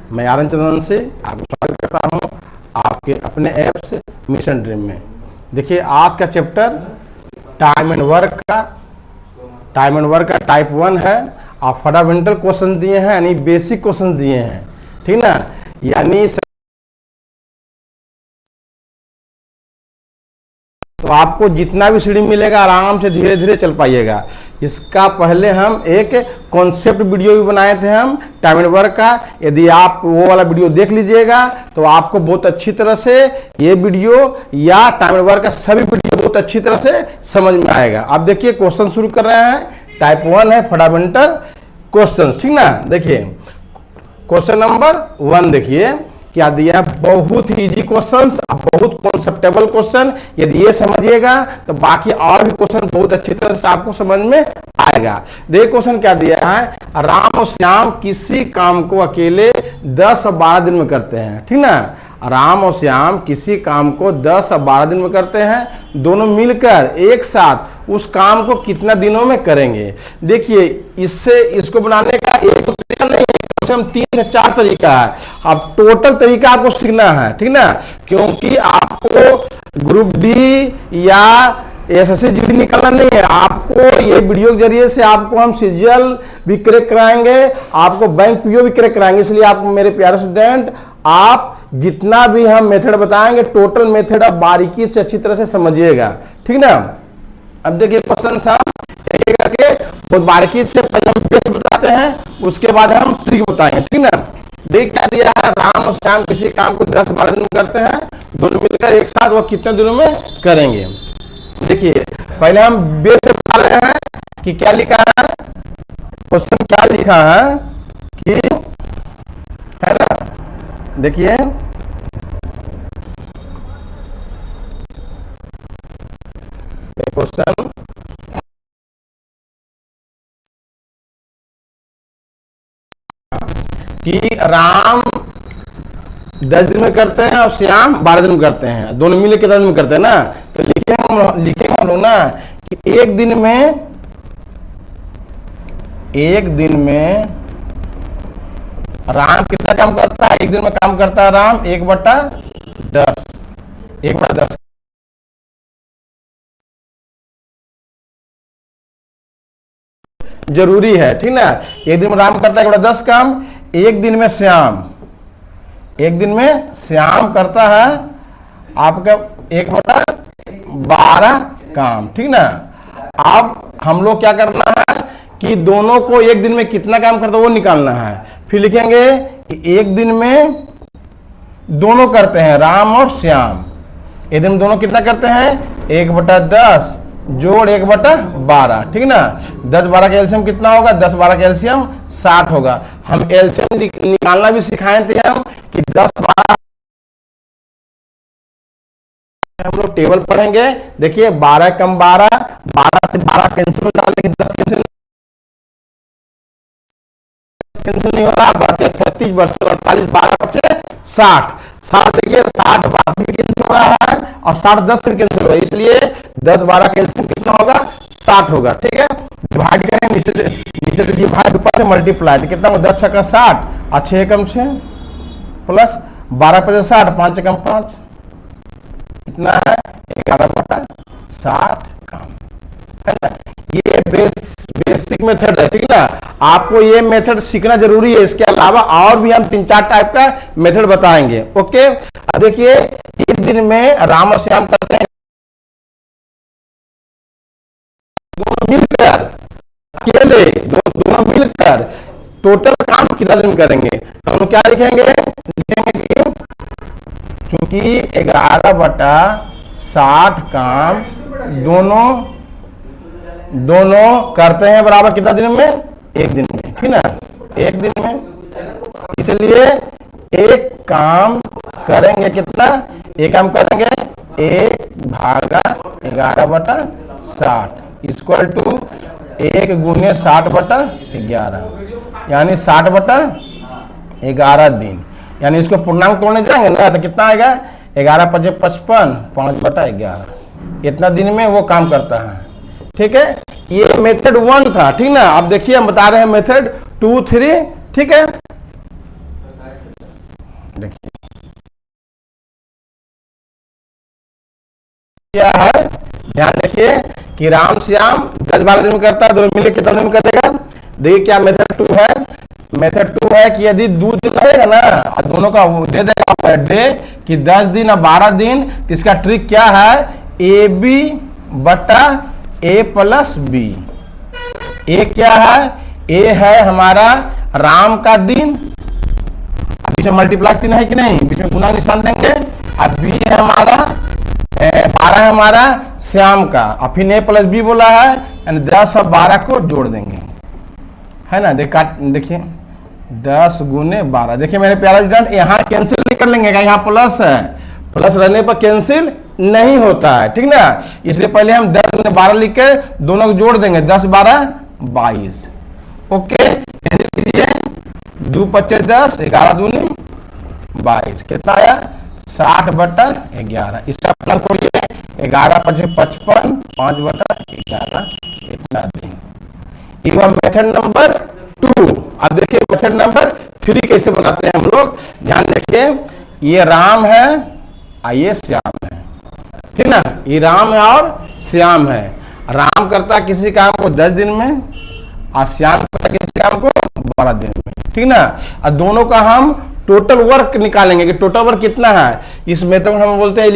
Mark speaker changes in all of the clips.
Speaker 1: मैं आर्यन चंद्रवंशी आपको स्वागत करता हूँ आपके अपने ऐप्स मिशन ड्रीम में। देखिए आज का चैप्टर टाइम एंड वर्क का टाइप 1 है और फंडामेंटल क्वेश्चन दिए हैं, यानी बेसिक क्वेश्चन दिए हैं, ठीक ना। यानी तो आपको जितना भी सीढ़ी मिलेगा आराम से धीरे धीरे चल पाइएगा। इसका पहले हम एक कॉन्सेप्ट वीडियो भी बनाए थे हम टाइम एंड वर्क का, यदि आप वो वाला वीडियो देख लीजिएगा तो आपको बहुत अच्छी तरह से ये वीडियो या टाइम एंड वर्क का सभी वीडियो बहुत अच्छी तरह से समझ में आएगा। आप देखिए क्वेश्चन शुरू कर रहे हैं, टाइप 1 है फंडामेंटल क्वेश्चन, ठीक ना। देखिए क्वेश्चन नंबर 1 देखिए क्या दिया है, बहुत ही इजी क्वेश्चन, बहुत कॉन्सेप्टेबल क्वेश्चन। यदि ये समझिएगा तो बाकी और भी क्वेश्चन बहुत अच्छी तरह से आपको समझ में आएगा। देखिए क्वेश्चन क्या दिया है, राम और श्याम किसी काम को अकेले 10 और 12 दिन में करते हैं, ठीक ना। राम और श्याम किसी काम को 10 और 12 दिन में करते हैं, दोनों मिलकर एक साथ उस काम को कितना दिनों में करेंगे। देखिए इससे इसको बनाने का एक तरीका नहीं है, हम 3 से 4 तरीका है। अब टोटल तरीका आपको सीखना है, ठीक ना, क्योंकि आपको ग्रुप डी या एसएससी जीडी निकालना नहीं है। आपको ये वीडियो के जरिए से आपको हम सीजीएल भी क्रैक कराएंगे, आपको बैंक पीओ भी क्रैक कराएंगे। इसलिए आप मेरे प्यारे स्टूडेंट, आप जितना भी हम मेथड बताएंगे टोटल मेथड आप बारीकी से अच्छी तरह से समझिएगा, ठीक ना। अब देखिए क्वेश्चन करके बहुत बारीकी से पहले हम बेस बताते हैं, उसके बाद हम ट्रिक बताएंगे, ठीक ना। देख क्या दिया है, राम और श्याम किसी काम को 10-12 दिन में करते हैं, दोनों मिलकर एक साथ वो कितने दिनों में करेंगे। देखिए पहले हम बेस से बता रहे हैं कि क्या लिखा है, क्वेश्चन क्या लिखा है कि है ना। देखिए क्वेश्चन कि राम 10 दिन में करते हैं और श्याम 12 दिन में करते हैं, दोनों मिलकर कितने दिन में करते हैं ना। तो लिखेंगे हम लोग ना कि एक दिन में राम कितना काम करता है, एक दिन में काम करता है राम 1/10 जरूरी है, ठीक ना। एक दिन में राम करता है 1/10 काम, एक दिन में श्याम करता है आपका 1/12 काम, ठीक ना। अब हम लोग क्या करना है कि दोनों को एक दिन में कितना काम करता है वो निकालना है। फिर लिखेंगे कि एक दिन में दोनों करते हैं राम और श्याम, एक दिन में दोनों कितना करते हैं 1/10 जोड़ 1/12, ठीक ना। 10-12 का एलसीएम कितना होगा, 10-12 का एलसीएम 60 होगा। हम एलसीएम निकालना भी सिखाए थे हम कि 10-12 हम लोग टेबल पढ़ेंगे। देखिए 12 कम 12, 12 से 12 कैंसिल हो जाता, लेकिन 10 कैंसिल नहीं हो रहा, 36 48 12 बचे 60। देखिए 60 12 से कैंसिल हो रहा है और 60 10 से कैंसिल हो रहा है, इसलिए 10-12 का एलसीएम कितना होगा 60 होगा, ठीक है। डिवाइड करें, नीचे से डिवाइड ऊपर से मल्टीप्लाई, तो कितना होगा 10 का 60 और 6 कम 6 प्लस 12 पे 60, 5 कम 5 कितना है 11/60 काम, है ना। ये बेसिक मेथड है, ठीक ना। आपको ये मेथड सीखना जरूरी है। इसके अलावा और भी हम 3-4 टाइप का मेथड बताएंगे, ओके। अब देखिए एक दिन में राम और श्याम करते हैं दोनों मिलकर, अकेले दोनों मिलकर टोटल काम कितना दिन करेंगे। तो हम क्या लिखेंगे कि चूंकि 11/60 काम दोनों करते हैं बराबर कितना दिन में, एक दिन में, ठीक ना, एक दिन में। इसलिए एक काम करेंगे कितना, एक काम करेंगे 1/11/60 इक्वल टू 1 गुने 60/11, यानी 60/11 दिन। यानी इसको पूर्णांक तोड़ने जाएंगे ना तो कितना आएगा 11×5 = 55, 5/11 इतना दिन में वो काम करता है, ठीक है। ये मेथड 1 था, ठीक ना। अब देखिए हम बता रहे हैं मेथड 2 3, ठीक है। देखिए क्या है, ध्यान देखिए कि राम श्याम 10-12 दिन में करता है, दोनों मिले कितना दिन में करेगा। देखिए क्या मेथड 2 है। मेथड 2 है कि यदि 2 दिन रहेगा ना और दोनों का वो दे देगा पर डे कि 10 दिन और 12 दिन, तो इसका ट्रिक क्या है, ए बी बटा ए प्लस बी। ए क्या है, ए है हमारा राम का दिन, बीच में मल्टीप्लाई चिन्ह है कि नहीं, बीच में गुना निशान देंगे, और बी है हमारा 12 है हमारा श्याम का, और फिर ए प्लस बी बोला है, यानी 10 और 12 को जोड़ देंगे, है ना। देखिए 10 गुने 12, देखिए मेरे प्यारे स्टूडेंट यहाँ कैंसिल नहीं कर लेंगे, यहाँ प्लस है, प्लस रहने पर कैंसिल नहीं होता है, ठीक ना। इसलिए पहले हम 10 गुने 12 लिख के दोनों को जोड़ देंगे, 10 12 22। ओके, 2 5 10, 11 दूनी 22, कितना आया 60 बटा 11। इसका प्लस करिए, 11 5 55, 5 बटा 11, इतना दिन। ये मेथड नंबर 2। अब देखिए मेथड नंबर 3 कैसे बनाते हैं हम लोग, ध्यान देखिए। ये राम है और ये श्याम है, ठीक ना। ये राम है और श्याम है। राम करता है किसी काम को 10 दिन में और श्याम करता है किसी काम को 12 दिन में, ठीक ना। और दोनों का हम टोटल वर्क निकालेंगे कि टोटल वर्क कितना है। इस मेथड को हम बोलते हैं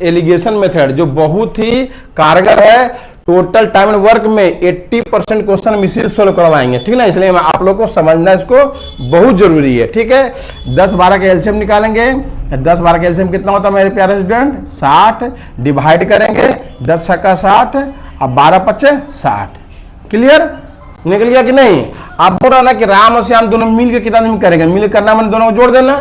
Speaker 1: एलिगेशन मेथड, जो बहुत ही कारगर है। टोटल टाइम एंड वर्क में 80% क्वेश्चन मिसिल सोल्व करवाएंगे, ठीक ना। इसलिए आप लोग को समझना इसको बहुत जरूरी है, ठीक है। 10-12 का एलसीएम निकालेंगे। 10-12 का एलसीएम कितना होता है मेरे प्यारे स्टूडेंट, 60 डिवाइड करेंगे, 10 का 60 और 12 5 60। क्लियर, निकल गया कि नहीं। आप बोल रहा ना कि राम और श्याम दोनों मिल के कितना दिन में करेंगे, मिल करना मैंने दोनों को जोड़ देना,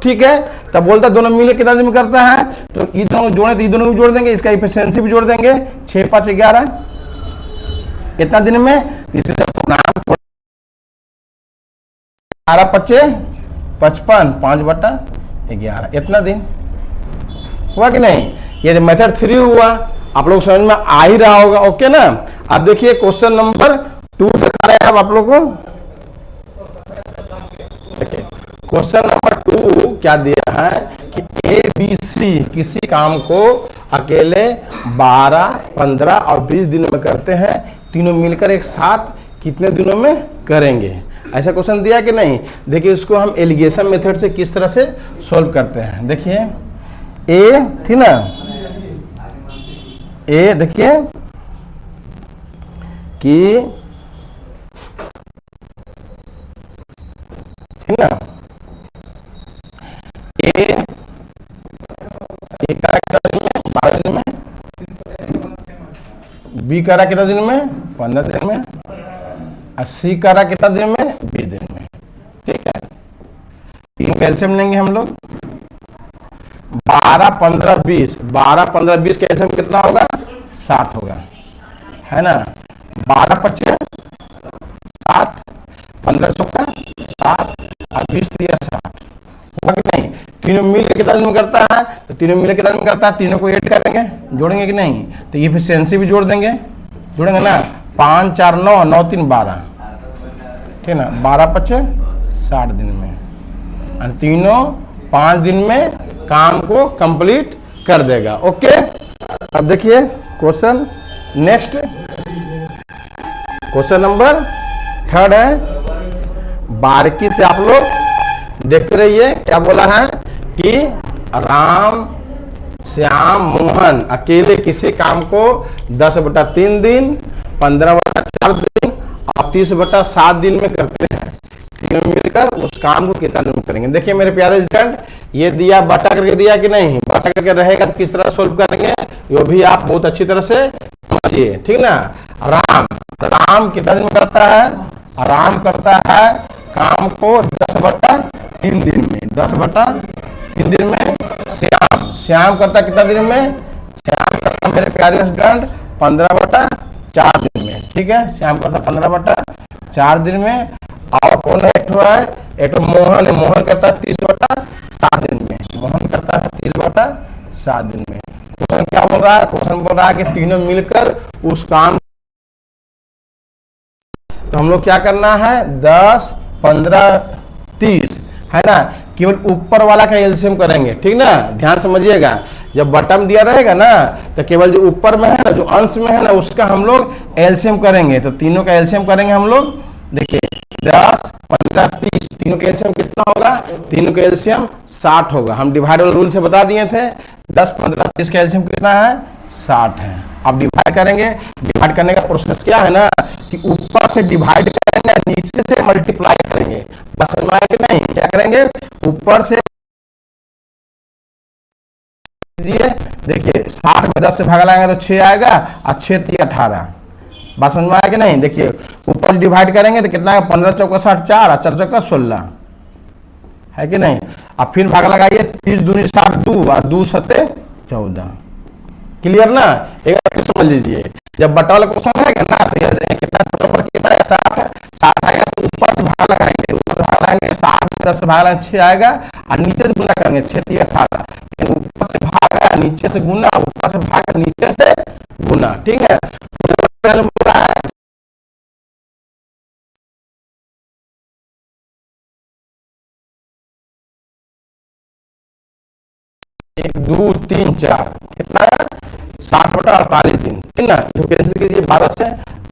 Speaker 1: ठीक है। तब बोलता दोनों मिल के कितना दिन में करता है, तो ये दोनों जोड़े तो ये दोनों भी जोड़ देंगे, इसका इफिशिएंसी भी जोड़ देंगे, 6 5 11 कितना दिन में, इसलिए 12 5 55, 5 बटा 11, इतना दिन हुआ कि नहीं। ये मेथड 3 हुआ, आप लोग समझ में आ ही रहा होगा, ओके ना। अब देखिए क्वेश्चन नंबर 2 दिखा रहे हैं आप लोग को। क्वेश्चन नंबर 2 क्या दिया है कि ए बी सी किसी काम को अकेले 12 15 और 20 दिनों में करते हैं, तीनों मिलकर एक साथ कितने दिनों में करेंगे, ऐसा क्वेश्चन दिया कि नहीं। देखिए इसको हम एलिगेशन मेथड से किस तरह से सॉल्व करते हैं। देखिए ए, ठीक ना, ए देखिए कि ठीक ना, ए करा कितना दिन में, 12 दिन में, बी करा कितना दिन में, 15 दिन में, और सी करा कितना दिन में, 20 दिन में, ठीक है। तीन कैल्शियम लेंगे हम लोग, 12 15 20, 12 15 20 कैल्शियम कितना होगा, 60 होगा, है ना। 12 25 60, 15 चौका 60 और 20 दिया 60, हुआ कि नहीं। तीनों मिल के कितना दिन में करता है, तो तीनों मिल के कितना दिन में करता है, तीनों को ऐड करेंगे, जोड़ेंगे कि नहीं, तो इफिशिएंसी भी जोड़ देंगे, जोड़ेंगे ना। 5 4 9, 9 3 12, ठीक ना। 12 25 60 दिन में, और तीनों 5 दिन में काम को कंप्लीट कर देगा, ओके। अब देखिए क्वेश्चन नेक्स्ट, क्वेश्चन नंबर 3 है। बारीकी से आप लोग देखते रहिए, क्या बोला है कि राम श्याम मोहन अकेले किसी काम को 10/3 दिन, 15/4 दिन और 30/7 दिन में करते हैं, तीनों मिलकर उस काम को कितना दिन में करेंगे। देखिए मेरे प्यारे स्टूडेंट, ये दिया बटा करके दिया कि नहीं, बटा करके रहेगा तो किस तरह सोल्व करेंगे, वो भी आप बहुत अच्छी तरह से समझिए, ठीक ना। राम कितना दिन में करता है, राम करता है काम को 10/3 दिन में, 10/3 दिन में। श्याम करता कितना दिन में, श्याम करता मेरे प्यारे स्टूडेंट 15/4 दिन में, ठीक है। श्याम करता 15/4 दिन में। और कौन है, एक मोहन है, मोहन करता है 30/7 दिन में, मोहन करता है 30/7 दिन में। क्वेश्चन क्या बोल रहा है, क्वेश्चन बोल रहा है कि तीनों मिलकर उस काम, तो हम लोग क्या करना है, 10 15 30 है ना, केवल ऊपर वाला का एलसीएम करेंगे, ठीक ना, ध्यान समझिएगा। जब बटन दिया रहेगा ना तो केवल जो ऊपर में है ना, जो अंश में है ना, उसका हम लोग एलसीएम करेंगे। तो तीनों का एलसीएम करेंगे हम लोग। देखिए 10, 15, 30, तीनों का एलसीएम कितना होगा? तीनों का एलसीएम 60 होगा। हम डिवाइड वाले रूल से बता दिए थे 10, 15, 30 का एलसीएम कितना है? 60 है। अब डिवाइड करेंगे। डिवाइड करने का प्रोसेस क्या है ना कि ऊपर से डिवाइड करेंगे, नीचे से मल्टीप्लाई करेंगे। बस समझ में आया कि नहीं? क्या करेंगे? ऊपर से देखिए 60 में 10 से भागा लगाएंगे तो 6 आएगा और 6 3 18। बात समझ में आया कि नहीं? देखिए ऊपर से डिवाइड करेंगे तो कितना है? 15 चौका 60, 4 और 4 चौका 16 है कि नहीं? अब फिर भाग लगाइए, 30 दूनी 60, 2 और 2 सते 14। क्लियर ना? एक बार समझ लीजिए, जब बटा वाला क्वेश्चन रहेगा ना तो ये कितना टोटल कितना है? 60 आएगा तो ऊपर से भाग लगाएंगे, ऊपर से भाग लगाएंगे 60 10 से भाग लगाएंगे 6 आएगा और नीचे से गुना करेंगे 6 3 18। ऊपर से भागा नीचे से गुना, ऊपर से भागा नीचे से गुना, ठीक है? एक 2 3 4 कितना है? 60/48 दिन, ठीक ना? इसको कैंसिल कीजिए 12 से,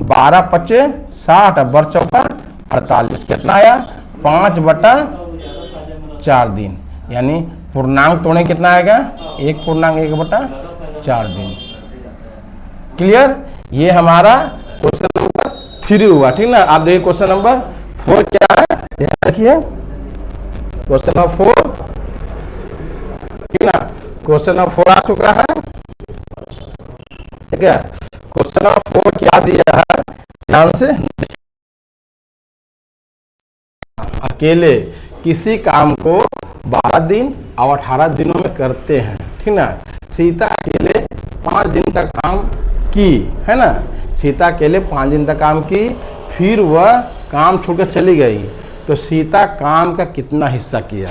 Speaker 1: 12 पचे 60 और बर चौका 48 कितना आया? 5/4 दिन। यानी पूर्णांक तोड़ने कितना आएगा? 1/1/4 दिन। क्लियर? ये हमारा क्वेश्चन नंबर 3 हुआ, ठीक ना? आप देखिए क्वेश्चन नंबर 4 क्या है, ध्यान रखिए। क्वेश्चन नंबर 4, ठीक ना? क्वेश्चन नंबर 4 आ चुका है, ठीक है? क्वेश्चन नंबर 4 क्या दिया है, ध्यान से। अकेले किसी काम को 12 दिन और 18 दिनों में करते हैं, ठीक ना? सीता अकेले 5 दिन तक काम की, है ना? सीता अकेले 5 दिन तक काम की, फिर वह काम छोड़कर चली गई, तो सीता काम का कितना हिस्सा किया,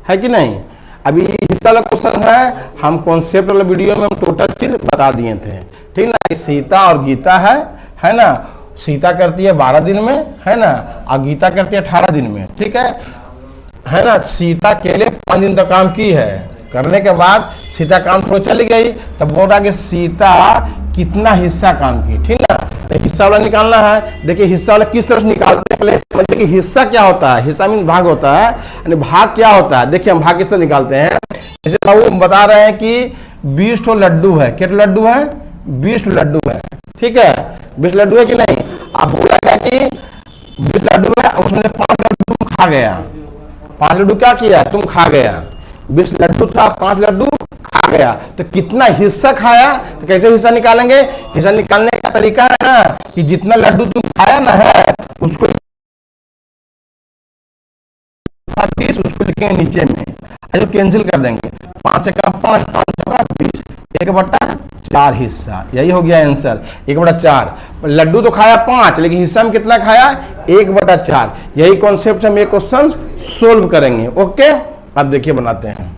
Speaker 1: है कि नहीं? अभी हिस्सा वाला क्वेश्चन है, हम कॉन्सेप्ट वाला वीडियो में हम टोटल चीज बता दिए थे, ठीक ना? सीता और गीता है ना? सीता करती है 12 दिन में, है ना? और गीता करती है 18 दिन में, ठीक है ना? सीता अकेले 5 दिन तक काम की है, करने के बाद सीता काम छोड़ चली गई, तब बोल रहा कि सीता कितना हिस्सा काम की, ठीक ना? तो हिस्सा वाला निकालना है। देखिए हिस्सा वाला किस तरह से निकालते हैं, पहले समझिए कि हिस्सा क्या होता है। हिस्सा मीन भाग होता है, यानी भाग क्या होता है। देखिए हम भाग किस तरह निकालते हैं। जैसे वो बता रहे हैं कि 20 ठो लड्डू है। कितने लड्डू है? 20 लड्डू है, ठीक है? 20 लड्डू है कि नहीं? आप बोला क्या कि 20 लड्डू है, उसमें से 5 लड्डू तुम खा गया। 5 लड्डू क्या किया? तुम खा गया। 20 लड्डू था, 5 लड्डू खा गया, तो कितना हिस्सा खाया? तो कैसे हिस्सा निकालेंगे? हिस्सा निकालने का तरीका है ना कि जितना लड्डू तुम खाया ना है उसको लिखेंगे नीचे में, जो कैंसिल कर देंगे। 5 से कम 5, 5 20, 1/4 हिस्सा। यही हो गया आंसर, 1/4। लड्डू तो खाया 5, लेकिन हिस्सा में कितना खाया? 1/4। यही कॉन्सेप्ट हम ये क्वेश्चन सोल्व करेंगे। ओके, अब देखिए बनाते हैं।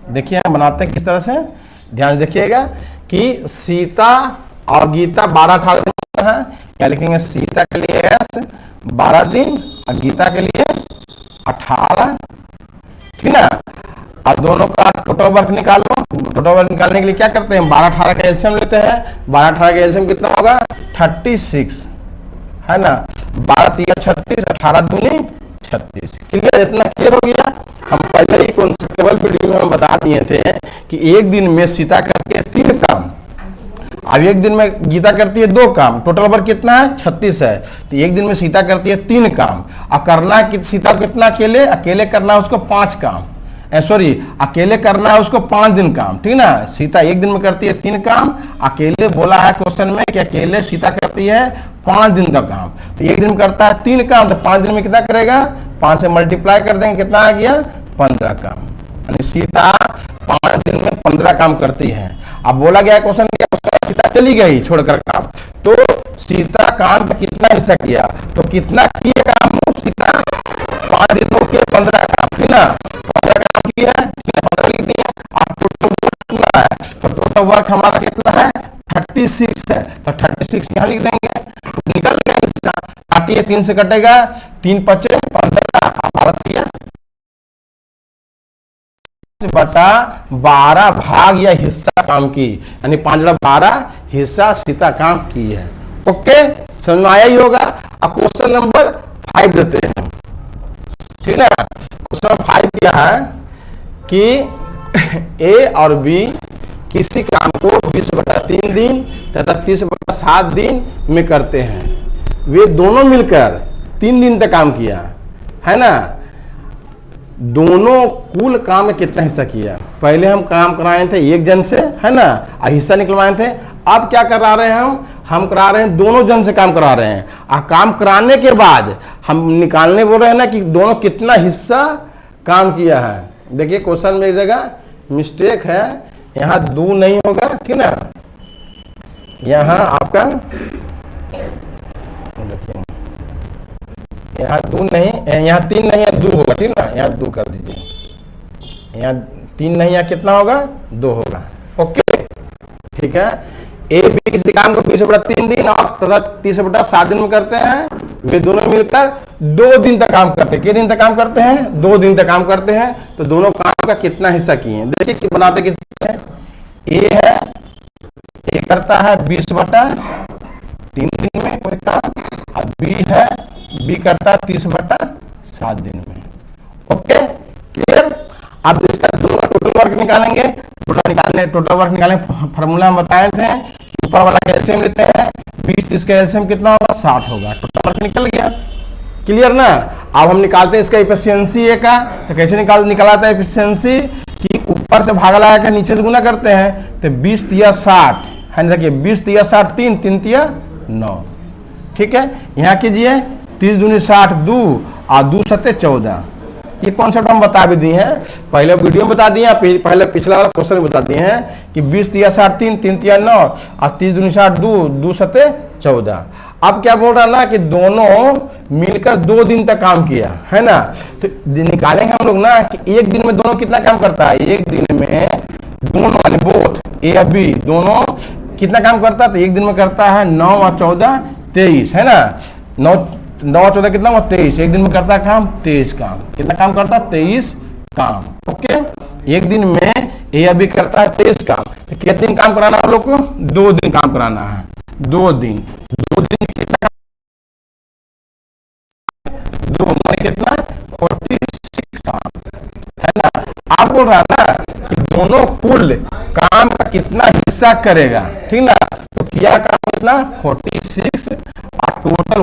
Speaker 1: देखिए हम बनाते हैं किस तरह से, ध्यान से देखिएगा कि सीता और गीता 12-18 दिन है। क्या लिखेंगे? सीता के लिए S 12 दिन और गीता के लिए 18, ठीक ना? और दोनों का टोटल वर्क निकालो। टोटल वर्क निकालने के लिए क्या करते हैं? 12-18 का एलसीएम लेते हैं। 12-18 का एलसीएम कितना होगा? 36, है ना? 12 3 36, 18 दूनी 36। क्लियर? इतना क्लियर हो गया। हम पहले ही कॉन्सेप्टेबल वीडियो में हम बता दिए थे कि एक दिन में सीता करती है 3 काम, अब एक दिन में गीता करती है 2 काम। टोटल वर्क कितना है? 36 है। तो एक दिन में सीता करती है 3 काम। अब करना है कि सीता कितना? अकेले करना है उसको 5 काम, सॉरी अकेले करना है उसको 5 दिन काम, ठीक ना? सीता एक दिन में करती है 3 काम, अकेले बोला है क्वेश्चन में कि अकेले सीता करती है 5 दिन का काम। तो एक दिन में करता है 3 काम, तो 5 दिन में कितना करेगा? 5 से मल्टीप्लाई कर देंगे, कितना आ गया? 15 काम। यानी सीता 5 दिन में 15 काम करती है। अब बोला गया क्वेश्चन क्या? सीता चली गई छोड़कर काम, तो सीता काम का कितना हिस्सा किया? तो कितना किया काम? सीता 5 दिनों के 15 काम, ठीक ना? 15 काम किया, 15 लिख दिया। आप टोटल वर्क कितना है? तो टोटल वर्क हमारा कितना है? 36 है। तो 36 यहाँ लिख देंगे, निकल गया हिस्सा। काटिए, 3 से कटेगा, 3 पचे 15, 12 भाग या हिस्सा काम की, यानी 5/12 हिस्सा सीता काम की है। ओके, समझ में आया ही होगा। अब क्वेश्चन नंबर 5 देते हैं, ठीक है। क्वेश्चन नंबर 5 क्या है कि ए और बी किसी काम को 20/3 दिन तथा 30/7 दिन में करते हैं। वे दोनों मिलकर 3 दिन तक काम किया, है ना। दोनों कुल काम में कितना हिस्सा किया? पहले हम काम कराए थे एक जन से, है ना, और हिस्सा निकलवाए थे। अब क्या करा रहे हैं हम करा रहे हैं दोनों जन से काम करा रहे हैं, और काम कराने के बाद हम निकालने बोल रहे हैं ना कि दोनों कितना हिस्सा काम किया है। देखिए क्वेश्चन में एक जगह मिस्टेक है, यहाँ 2 नहीं होगा, ठीक ना, यहाँ आपका देखिए यहाँ 2 नहीं, यहाँ 3 नहीं है 2 होगा, ठीक ना, यहाँ 2 कर दीजिए, यहाँ 3 नहीं, यहाँ कितना होगा 2 होगा। ओके, ठीक है। ए बी किसी काम को 20/3 दिन और तथा 30/7 दिन में करते हैं। वे दोनों मिलकर 2 दिन तक काम करते हैं। कितने दिन तक काम करते हैं? 2 दिन तक काम करते हैं। तो दोनों काम का कितना हिस्सा किए हैं? देखिए कि बनाते किस तरह है। ए है, ए करता है 20/3 दिन में कोई काम, और बी है, बी करता है 30/7 दिन में। Okay, clear. अब इसका दोनों टोटल वर्क निकालेंगे। टोटल वर्क निकालने फॉर्मूला हम बताए थे, ऊपर वाला का एलसीएम लेते हैं, 20 इसका एलसीएम कितना होगा? 60 होगा। टोटल वर्क निकल गया, क्लियर ना। अब हम निकालते हैं इसका एफिशिएंसी ए का। तो कैसे निकालता है एफिशिएंसी कि ऊपर से भागा लगा के नीचे से गुना करते हैं। तो 20 तिया 60 है, देखिए 20 तिया 60 3, 3 तिया 9, ठीक है। यहाँ कीजिए 30 दूनी 60 2 और 2 सत्ते 14। ये कॉन्सेप्ट हम बता भी दिए हैं, पहले वीडियो में बता दिए, पहले पिछला वाला क्वेश्चन में बता दिए हैं कि 20 तिया 60 3, 3 तिया 9 और 30 दूनी 60 2, 2 सत्ते 14। अब क्या बोल रहा ना कि दोनों मिलकर 2 दिन तक काम किया, है ना। तो निकालेंगे हम लोग ना कि एक दिन में दोनों कितना काम करता है। एक दिन में दोनों वाले बोथ ए और बी दोनों कितना काम करता है? तो एक दिन में करता है 9 और 14 23, है ना। 9 और 14 कितना हुआ? 23। एक दिन में करता है काम 23 काम। कितना काम करता है? 23 काम। ओके, एक दिन में ए या बी करता है 23 काम। तो कितने दिन काम कराना है हम लोग को? 2 दिन काम कराना है। 2 दिन कितना? 2 में कितना? 46 काम, है ना। आप बोल रहा ना कि दोनों कुल काम का कितना हिस्सा करेगा, ठीक ना। तो किया काम कितना? 46 और टोटल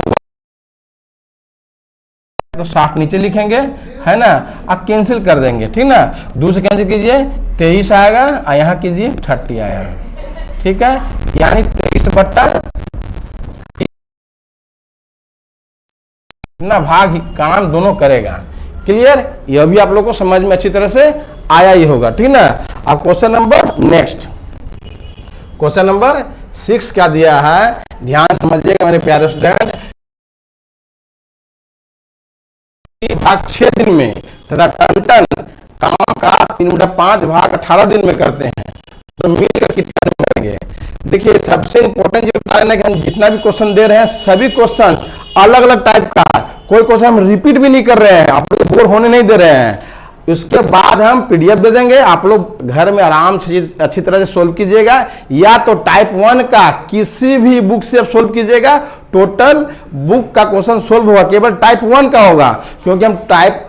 Speaker 1: तो 60 नीचे लिखेंगे, है ना। अब कैंसिल कर देंगे, ठीक ना। 2 से कैंसिल कीजिए 23 आएगा और यहाँ कीजिए 30 आएगा, ठीक है। यानी 23/, इतना भाग काम दोनों करेगा। क्लियर, यह भी आप लोग को समझ में अच्छी तरह से आया ही होगा, ठीक ना। अब question number next, question number 6 क्या दिया है, ध्यान समझिएगा मेरे प्यारे स्टूडेंट। भाग 6 दिन में तथा टन काम का 3/5 भाग 18 दिन में करते हैं, तो मिलकर कितना दिन करेंगे? देखिए सबसे इंपॉर्टेंट जो कारण है कि हम जितना भी क्वेश्चन दे रहे हैं सभी क्वेश्चन अलग अलग टाइप का, कोई क्वेश्चन हम रिपीट भी नहीं कर रहे हैं, आप लोग बोर होने नहीं दे रहे हैं। उसके बाद हम पीडीएफ दे देंगे, आप लोग घर में आराम से अच्छी तरह से सोल्व कीजिएगा, या तो टाइप 1 का किसी भी बुक से आप सोल्व कीजिएगा। टोटल बुक का क्वेश्चन सोल्व होगा, केवल टाइप 1 का होगा, क्योंकि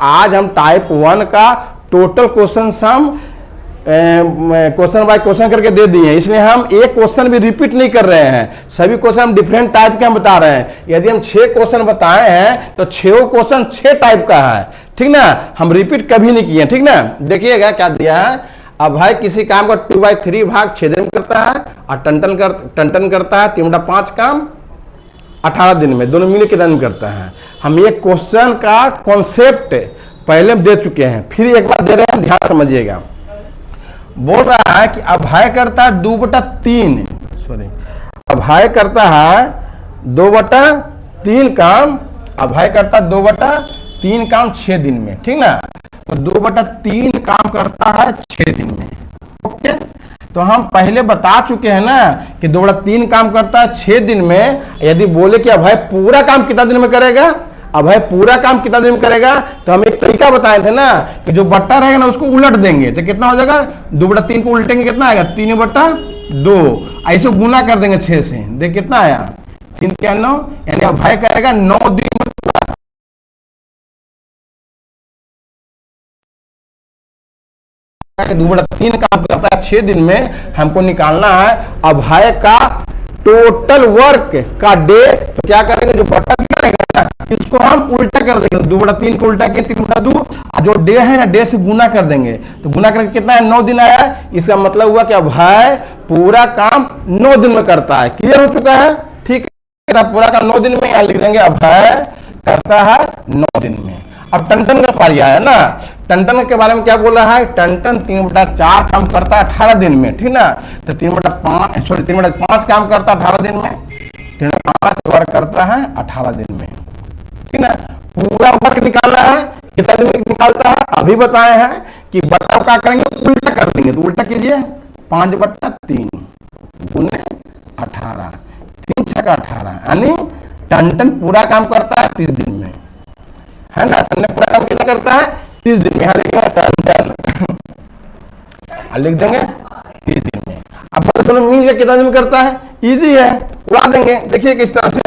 Speaker 1: आज हम टाइप 1 का टोटल क्वेश्चन हम क्वेश्चन बाय क्वेश्चन करके दे दिए हैं, इसलिए हम एक क्वेश्चन भी रिपीट नहीं कर रहे हैं। सभी क्वेश्चन हम डिफरेंट टाइप के हम बता रहे हैं। यदि हम 6 क्वेश्चन बताए हैं तो 6 क्वेश्चन 6 टाइप का है, ठीक ना। हम रिपीट कभी नहीं किए, ठीक ना। देखिएगा क्या दिया है। अब भाई किसी काम का 2/3 भाग 6 दिन में करता है और टन करता है 3/5 काम 18 दिन में, दोनों मिले कितने दिन करता है। हम एक क्वेश्चन का कॉन्सेप्ट पहले दे चुके हैं, फिर एक बार दे रहे हैं, ध्यान समझिएगा। बोल रहा है कि अभय करता है 2/3, सॉरी अभय करता है 2/3 काम, अभय करता है 2/3 काम 6 दिन में, ठीक ना। तो 2/3 काम करता है 6 दिन में। ओके, तो हम पहले बता चुके हैं ना कि 2/3 काम करता है 6 दिन में। यदि बोले कि अभय पूरा काम कितना दिन में करेगा, अभय पूरा काम कितना दिन में करेगा, तो हम एक तरीका बताए थे ना कि जो बट्टा रहेगा ना उसको उलट देंगे तो कितना हो जाएगा, 2/3 को उल्टेंगे कितना आएगा, 3/2। ऐसे गुना कर देंगे 6 से, देख कितना आया 3 क्या 9, यानी अभय करेगा 9 दिन में। 2/3 काम करता है 6 दिन में। हमको निकालना है अभय का टोटल वर्क का डे। तो क्या करेंगे, जो बट्टा दिया रहेगा ना इसको हम उल्टा कर देंगे, 2/3 को उल्टा किया 3/2, और जो डे है ना डे से गुना कर देंगे। तो गुना करके कितना है, 9 दिन आया। इसका मतलब हुआ कि अभय पूरा काम 9 दिन में करता है। क्लियर हो चुका है, ठीक है। पूरा काम 9 दिन में, यहां लिख देंगे अभय करता है 9 दिन में। अब टन का पारी आया ना, टन के बारे में क्या बोला है, टन 3/4 काम करता है 18 दिन में, ठीक ना। तो 3/5 काम करता है 18 दिन में, 3/5 वर्क करता है 18 दिन में, ठीक ना। पूरा वर्क निकालना है, कितना दिन में निकालता है अभी बताए हैं कि बट्टा क्या करेंगे, उल्टा कर देंगे। तो उल्टा कीजिए, 5/3 गुने 18, 3 6 18, यानी टन पूरा काम करता है 30 दिन में, है ना। टन पूरा काम कितना करता है, 30 दिन में। यहाँ लिखेंगे टन, लिख देंगे 30 दिन में। अब दोनों मिल के कितना दिन में करता है, इजी है, उड़ा देंगे। देखिए किस तरह से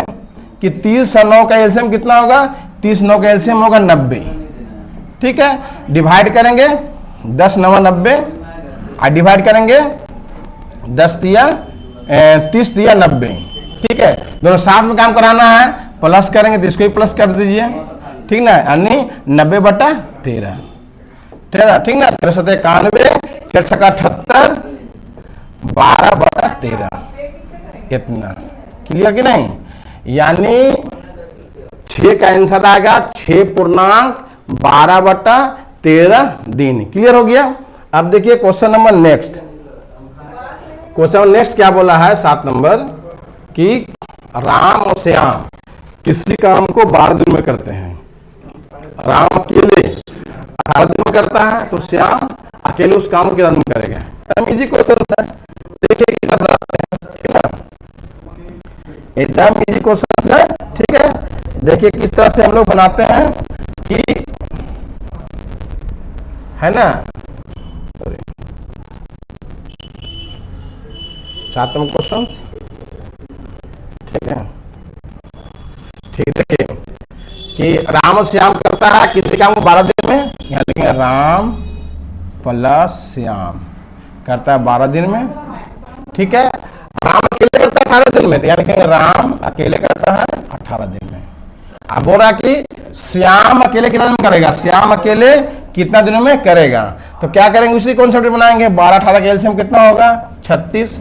Speaker 1: कि 30 और 9 का एलसीएम कितना होगा, 30 9 का एलसीएम होगा 90, ठीक है। डिवाइड करेंगे 10 9 90, और डिवाइड करेंगे 10 दिया 30 दिया 90, ठीक है। दोनों साथ में काम कराना है, प्लस करेंगे तो इसको ही प्लस कर दीजिए, ठीक ना, यानी 90/13, ठीक ना। 1391, 1378, 12/13, इतना। क्लियर कि नहीं, यानी 6 का आंसर आएगा 6.12/13 दिन। क्लियर हो गया। अब देखिए question number next. Question next क्या बोला है, 7 नंबर, कि राम और श्याम किसी काम को 12 दिन में करते हैं। राम अकेले 18 दिन में करता है, तो श्याम अकेले उस काम को कितना दिन करेगा। इजी क्वेश्चन है, देखिए एकदम इजी क्वेश्चन है, ठीक है। देखिए किस तरह से हम लोग बनाते हैं कि, है ना, 7 नंबर क्वेश्चन, ठीक है। ठीक, देखिए कि राम और श्याम करता है किसी काम को 12 दिन में। यहाँ लिखेंगे राम प्लस श्याम करता है 12 दिन में, ठीक है। राम अकेले करता है 18 दिन में, तो यहाँ लिखेंगे राम अकेले करता है 18 दिन में। अब बोल रहा कि श्याम अकेले कितना दिन में करेगा, श्याम अकेले कितना दिनों में करेगा। तो क्या करेंगे, उसी कॉन्सेप्ट बनाएंगे। 12 18 का एलसीएम कितना होगा, 36।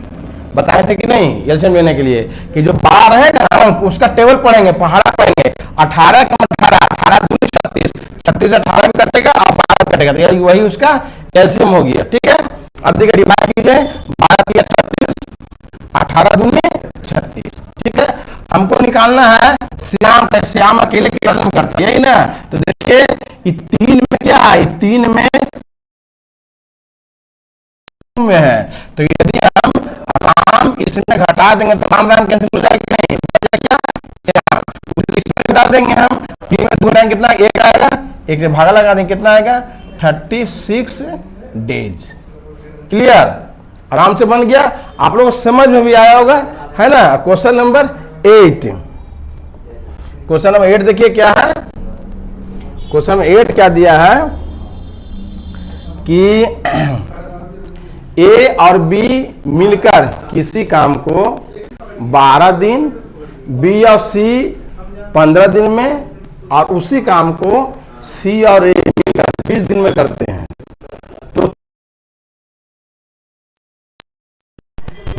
Speaker 1: बताए थे कि नहीं एलसीएम लेने के लिए, कि जो 12 रहेगा उसका टेबल पढ़ेंगे, पहाड़ा पढ़ेंगे। 18 का 18, 18 दूनी 36, 36 18 भी कटेगा और 12 कटेगा, तो वही उसका एलसीएम हो गया, ठीक है। अब देखिए डिवाइड कीजिए, 12 दिया 36, 18 दूनी 36, ठीक है। हमको निकालना है श्याम, श्याम अकेले कितना दिन करता है, यही ना। तो देखिए 3 में क्या है, 3 में है, तो यदि हम राम इसमें घटा देंगे तो राम राम कैंसिल हो जाएगा, नहीं क्या श्याम, इसमें घटा देंगे हम, 3 में 2 टाइम कितना 1 आएगा, 1 से भागा लगा देंगे कितना आएगा 36 डेज। क्लियर, आराम से बन गया, आप लोगों को समझ में भी आया होगा, है ना। क्वेश्चन नंबर 8, क्वेश्चन नंबर 8 देखिए क्या है। क्वेश्चन नंबर 8 क्या दिया है कि ए और बी मिलकर किसी काम को 12 दिन, बी और सी 15 दिन में, और उसी काम को सी और ए मिलकर 20 दिन में करते हैं। तो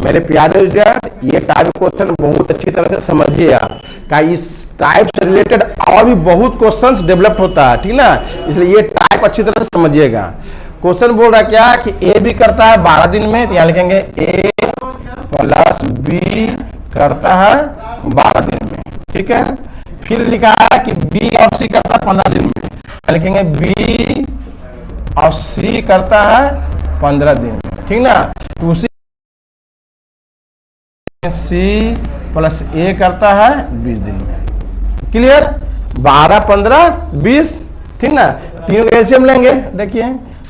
Speaker 1: मेरे प्यारे स्टूडेंट, ये टाइप क्वेश्चन बहुत अच्छी तरह से समझिए आप, का इस टाइप से रिलेटेड और भी बहुत क्वेश्चंस डेवलप होता है, ठीक ना। इसलिए ये टाइप अच्छी तरह से समझिएगा। क्वेश्चन बोल रहा है क्या कि ए भी करता है 12 दिन में, तो यहाँ लिखेंगे ए प्लस बी करता है 12 दिन में, ठीक है। फिर लिखा है कि बी और सी करता है 15 दिन में, लिखेंगे बी और सी करता है 15 दिन में, ठीक ना। तो उसी सी प्लस ए करता है 20 दिन में। क्लियर? 12, 15, 20, ठीक ना। तीनों का एलसीएम लेंगे, देखिए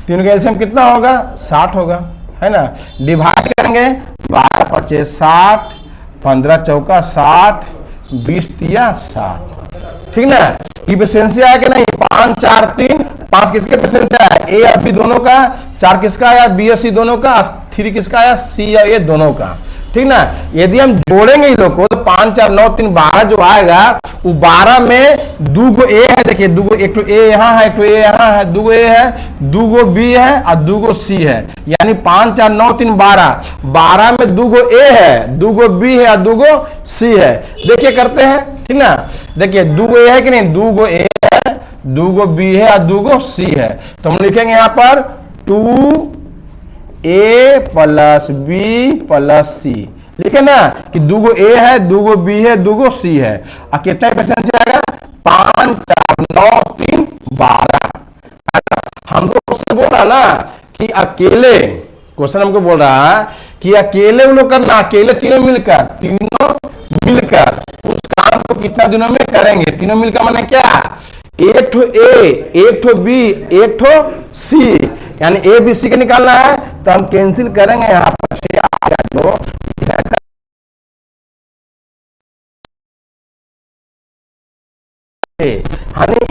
Speaker 1: तीनों का एलसीएम कितना होगा? 60 होगा, है ना। डिवाइड करेंगे 12 × 5 = 60, 15 चौका 60, 20 तिया 60, ठीक ना। इफिशिएंसी आया कि नहीं? 5, 4, 3, 5 किसके इफिशिएंसी आया? ए और बी दोनों का। 4 किसका आया? बी और सी दोनों का। 3 किसका आया? सी और ए दोनों का, ठीक ना। यदि हम जोड़ेंगे इन लोग को तो 5, 4, 9, 3, 12 जो आएगा वो 12 में 2 गो ए है, देखिए 2 गो, एक तो ए यहाँ है, एक तो ए यहाँ है, 2 गो ए है, 2 गो बी है और 2 गो सी है, यानी 5, 4, 9, 3, 12, 12 में 2 गो ए है, 2 गो बी है और 2 गो सी है। देखिए करते हैं, ठीक ना। देखिए 2 गो ए है कि नहीं? 2 गो ए है, 2 गो बी है और 2 गो सी है। तो हम लिखेंगे यहाँ पर 2a + b + c, लिखे ना कि 2 गो ए है, 2 गो बी है, 2 गो सी है। और कितना परसेंट आएगा? 5, 4, 9, 3, 12। हमको क्वेश्चन बोल रहा ना कि अकेले, क्वेश्चन हमको बोल रहा है कि अकेले वो लोग करना, अकेले तीनों मिलकर उस काम को कितना दिनों में करेंगे? तीनों मिलकर माने क्या? एक ठो ए, एक ठो बी, एक ठो सी, यानी ए बी सी का निकालना है तो हम कैंसिल करेंगे यहाँ पर जो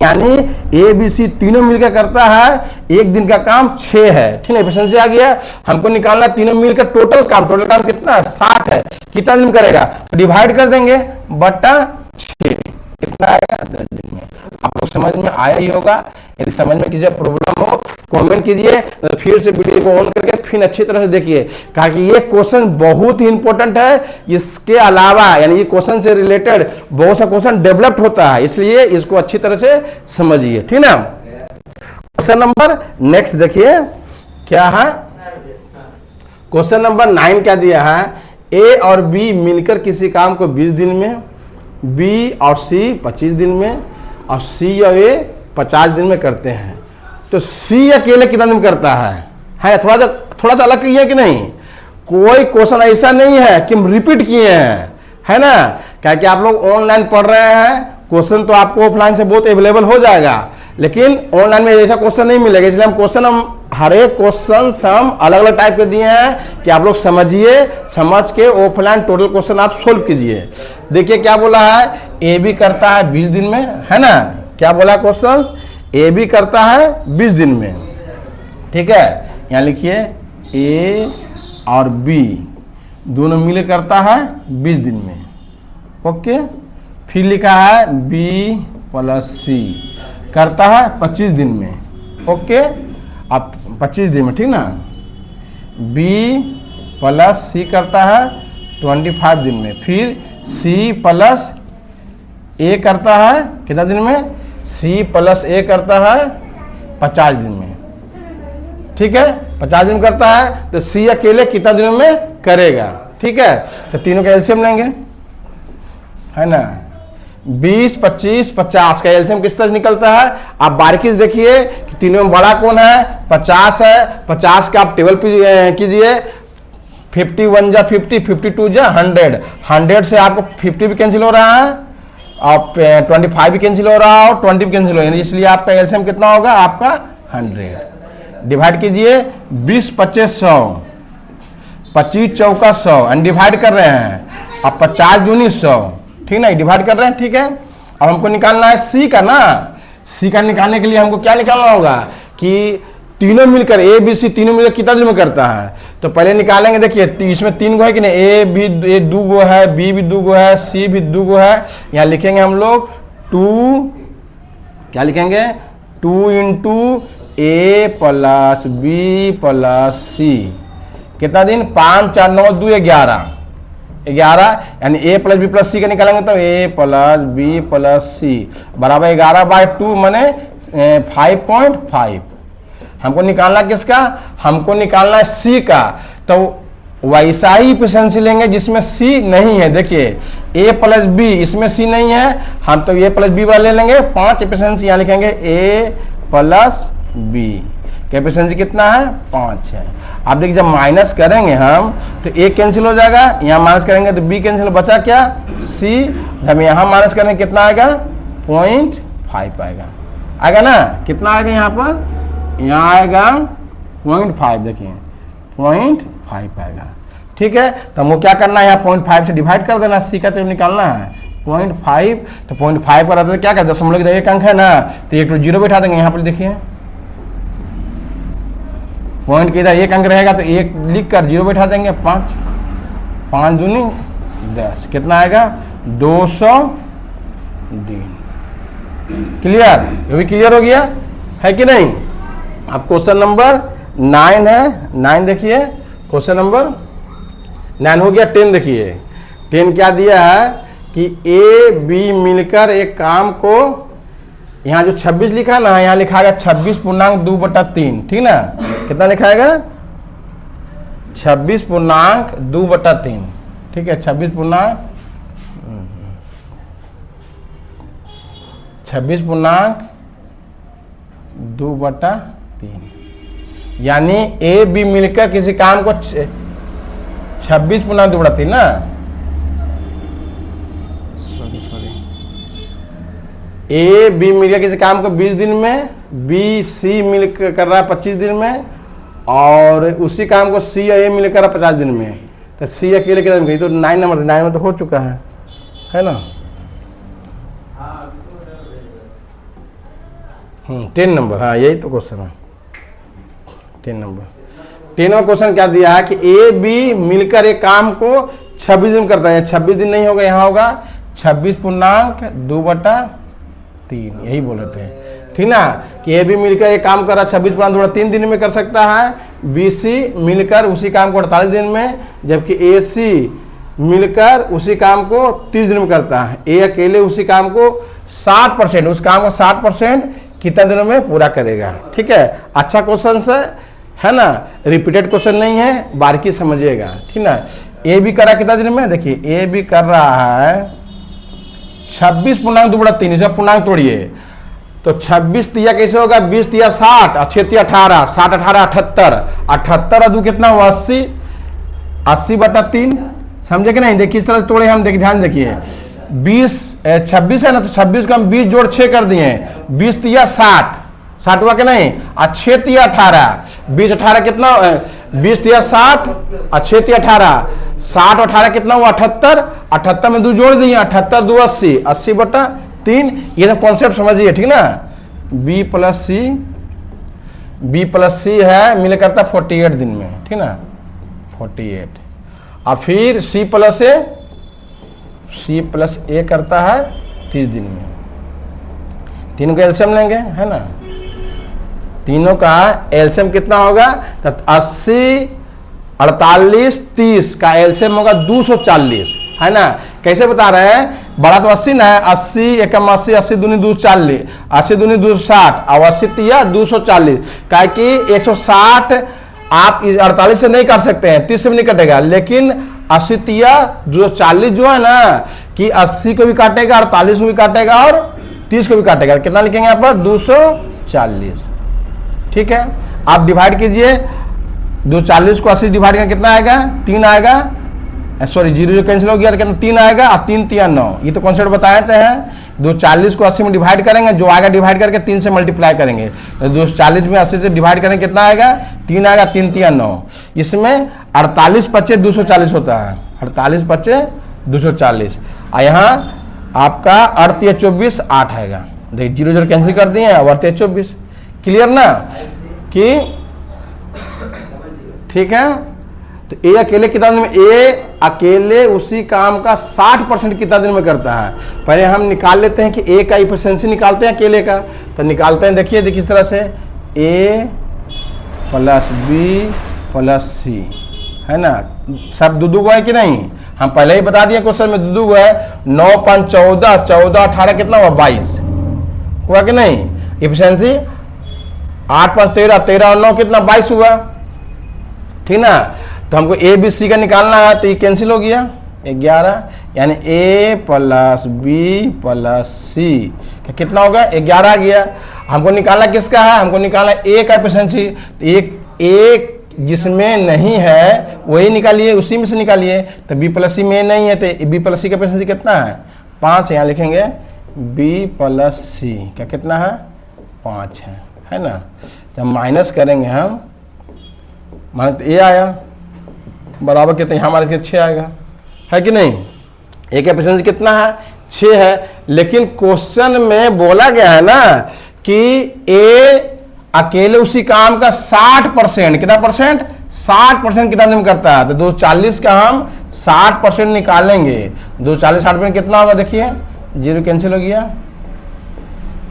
Speaker 1: यानी ए बी सी तीनों मिलकर करता है एक दिन का काम 6 है, ठीक है। एफिशिएंसी आ गया। हमको निकालना तीनों मिलकर टोटल काम कितना है? 60 है। कितना दिन करेगा? तो डिवाइड कर देंगे बटा 6, कितना आएगा? 10 दिन में। आपको समझ में आया ही होगा। यदि समझ में किसी प्रॉब्लम हो कमेंट कीजिए, तो फिर से वीडियो को ऑन करके फिर अच्छी तरह से देखिए, क्योंकि ये क्वेश्चन बहुत ही इंपॉर्टेंट है। इसके अलावा यानी ये क्वेश्चन से रिलेटेड बहुत सा क्वेश्चन डेवलप्ड होता है, इसलिए इसको अच्छी तरह से समझिए, ठीक ना। क्वेश्चन नंबर नेक्स्ट देखिए क्या है। क्वेश्चन नंबर 9 क्या दिया है? ए और बी मिलकर किसी काम को 20 दिन में, बी और सी 25 दिन में और सी और ए 50 दिन में करते हैं। तो सी अकेले कितना दिन करता है? थोड़ा सा अलग किए कि नहीं? कोई क्वेश्चन ऐसा नहीं है कि हम रिपीट किए हैं, है ना। क्या कि आप लोग ऑनलाइन पढ़ रहे हैं, क्वेश्चन तो आपको ऑफलाइन से बहुत अवेलेबल हो जाएगा, लेकिन ऑनलाइन में ऐसा क्वेश्चन नहीं मिलेगा। इसलिए हम हर एक क्वेश्चन हम अलग अलग टाइप के दिए हैं कि आप लोग समझिए, समझ के ऑफलाइन टोटल क्वेश्चन आप सोल्व कीजिए। देखिए क्या बोला है? ए बी करता है 20 दिन में, है ना। क्या बोला क्वेश्चन? ए बी करता है 20 दिन में, ठीक है। यहाँ लिखिए ए और बी दोनों मिले करता है 20 दिन में, ओके। फिर लिखा है बी + सी करता है 25 दिन में, ओके। अब 25 दिन में, ठीक ना। बी + सी करता है 25 दिन में। फिर सी + ए करता है कितना दिन में? सी + ए करता है 50 दिन में, ठीक है। 50 दिन करता है तो सी अकेले कितना दिनों में करेगा? ठीक है। तो तीनों का एलसीएम लेंगे, है ना। 20, 25, 50 का एलसीएम किस तरह निकलता है? आप बारीकी से देखिए कि तीनों में बड़ा कौन है? 50 है। 50 का आप टेबल पे कीजिए, 51 जा 50, 52 जा 100, 100 से आपको 50 भी कैंसिल हो रहा है और 25 भी कैंसिल हो रहा है और 20 भी कैंसिल हो रहा है, इसलिए आपका एलसीएम कितना होगा? आपका 100। डिवाइड कीजिए 20, 25, 100, 25 चौका 100 एंड डिवाइड कर रहे हैं। अब 50 दूनी 100, ठीक ना, डिवाइड कर रहे हैं, ठीक है। अब हमको निकालना है सी का ना। सी का निकालने के लिए हमको क्या निकालना होगा कि तीनों मिलकर ए बी सी तीनों मिलकर कितना दिन में करता है? तो पहले निकालेंगे। देखिए इसमें 3 गो है कि नहीं? ए भी 2 गो है, बी भी 2 गो है, सी भी 2 गो है। यहाँ लिखेंगे हम लोग 2, क्या लिखेंगे? 2 × ए + बी + सी कितना दिन? 5, 4, 9, 2, 11, 11 यानी ए + बी + सी का निकालेंगे तो ए + बी + सी बराबर 11/2 माने 5.5। हमको निकालना किसका? हमको निकालना है सी का। तो वैसा ही एफिशिएंसी लेंगे जिसमें सी नहीं है। देखिए ए + बी, इसमें सी नहीं है, हम तो ए + बी वाला ले लेंगे। 5 एफिशिएंसी यहाँ लिखेंगे ए + बी का एफिशिएंसी कितना है 5 है। आप देखिए जब माइनस करेंगे हम तो ए कैंसिल हो जाएगा, यहाँ माइनस करेंगे तो बी कैंसिल, बचा क्या सी। जब यहाँ माइनस करेंगे कितना आएगा 0.5 आएगा ना, कितना आएगा यहाँ पर, यहाँ आएगा 0.5, देखिए 0.5 आएगा। ठीक है, तो हमको क्या करना है, यहाँ 0.5 से डिवाइड कर देना, सी का तो निकालना है 0.5, तो 0.5 पर आता है क्या कर, दशमलव की एक अंक है ना, तो एक तो जीरो बैठा देंगे यहाँ पर, देखिए पॉइंट के इधर एक अंक रहेगा तो एक लिख कर जीरो बैठा देंगे, 5 5 दूनी 10, कितना आएगा 200 दिन। क्लियर, ये भी क्लियर हो गया है कि नहीं। अब क्वेश्चन नंबर 9 है, 9 देखिए, क्वेश्चन नंबर 9 हो गया। 10 देखिए, 10 क्या दिया है कि ए बी मिलकर एक काम को, यहाँ जो 26 लिखा है ना, यहाँ लिखाएगा 26.2/3, ठीक ना, कितना लिखाएगा 26.2/3, ठीक है 26.2/3, यानी ए बी मिलकर किसी काम को 26.2/3 ना, ए बी मिलकर किसी काम को 20 दिन में, बी सी मिलकर कर रहा है 25 दिन में, और उसी काम को सी या ए मिलकर कर रहा है 50 दिन में, तो सी अकेले कितने में, तो 9 नंबर, 9 में तो हो चुका है ना। 10 नंबर, हाँ यही तो क्वेश्चन है 10 नंबर। 10वां क्वेश्चन क्या दिया है कि ए बी मिलकर एक काम को 26 दिन करता है, 26 दिन नहीं होगा, यहाँ होगा 26.2/3, यही बोले थे, ठीक ना, कि ए बी मिलकर एक काम कर रहा है 26.2/3 दिन में कर सकता है, बी सी मिलकर उसी काम को 48 दिन में, जबकि ए सी मिलकर उसी काम को 30 दिन में करता है। ए अकेले उसी काम को 60%, उस काम को 60% कितने दिनों में पूरा करेगा। ठीक है, अच्छा क्वेश्चन है ना, रिपीटेड क्वेश्चन नहीं है, बारीकी समझिएगा, ठीक ना। ए बी कर रहा है कितना दिन में, देखिए ए बी कर रहा है 26.2/3, इसे पूर्णांक तोड़िए तो 26 तिया कैसे होगा, 20 तिया 60, 6 तिया 18, 60 18 78, 78 और 2 कितना हुआ 80, 80/3, समझे कि नहीं। देखिए इस तरह से तोड़े हम, देखिए ध्यान देखिए, 26 है ना, तो 26 को हम 20 जोड़ 6 कर दिए, 20 तिया 60 हुआ कि नहीं, और 6 तिया 18, 20 18 कितना, 20 तिया 60 और 6 तिया 18, 60 और 18 कितना हुआ 78, 78 में 2 जोड़ दिए, 78 2 80, 80/3, ये सब कॉन्सेप्ट समझिए, ठीक ना। बी प्लस सी है मिले करता 48 दिन में, ठीक ना 48, और फिर सी प्लस ए करता है 30 दिन में। तीनों का एलसीएम लेंगे, है ना, तीनों का एलसीएम कितना होगा, तो 80 48 30 का एलसीएम होगा 240, है ना। कैसे बता रहे हैं, बड़ा तो 80 ना है, 80 एकम 80, 80 दूनी 240, 80 दूनी 260, और 80 तिया 240, क्या कि 160 आप 48 से नहीं काट सकते हैं, 30 से भी नहीं कटेगा, लेकिन 80 तिया 240 जो है ना, कि 80 को भी काटेगा, 48 को भी काटेगा और 30 को भी काटेगा, कितना लिखेंगे यहाँ पर 240। ठीक है, आप डिवाइड कीजिए, 240 को 80 डिवाइड करके कितना आएगा 3 आएगा, सॉरी 0 जो कैंसिल हो गया तो कितना 3 आएगा, और 3 तिया 9, ये तो कॉन्सेप्ट बताए थे हैं। 240 को 80 में डिवाइड करेंगे, जो आएगा डिवाइड करके 3 से मल्टीप्लाई करेंगे, तो 240 में 80 से डिवाइड करेंगे कितना आएगा 3 आएगा, 3 तिया 9, इसमें 48 25 240 होता है, 48 25 240, और यहाँ आपका 8 तिया 24 8 आएगा, देखिए 0 0 कैंसिल कर दिए, और 8 तिया 24। क्लियर ना, कि ठीक है। तो ए अकेले कितना दिन में, ए अकेले उसी काम का 60% कितना दिन में करता है। पहले हम निकाल लेते हैं कि ए का एफिशिएंसी निकालते हैं अकेले का, तो निकालते हैं, देखिए किस तरह से, ए प्लस बी प्लस सी, है ना, सब दो है कि नहीं, हम पहले ही बता दिए क्वेश्चन में दो है, 9 5 14, 14 18 कितना हुआ 22 हुआ कि नहीं, एफिशिएंसी 8 5 13, 13 और 9 कितना 22 हुआ, ठीक ना। तो हमको ए बी सी का निकालना है, तो ये कैंसिल हो गया 11, यानी ए प्लस बी प्लस सी कितना होगा 11 आ गया। हमको निकालना किसका है, हमको निकालना ए का एफिशिएंसी। एक जिसमें नहीं है वही निकालिए, उसी में से निकालिए। तो बी प्लस सी में नहीं है तो बी प्लस सी का एफिशिएंसी कितना है, 5 है। यहाँ लिखेंगे बी प्लस सी का कितना है, 5 है ना। जब माइनस करेंगे हम, मान तो ए आया बराबर कितने, यहाँ हमारे 6 आएगा, है कि नहीं। ए का एफिशिएंसी कितना है, 6 है। लेकिन क्वेश्चन में बोला गया है ना कि ए अकेले उसी काम का 60%, कितना परसेंट, 60% कितना दिन करता है। तो 240 का हम 60% निकालेंगे। 240 60% कितना होगा, देखिए 0 कैंसिल हो गया,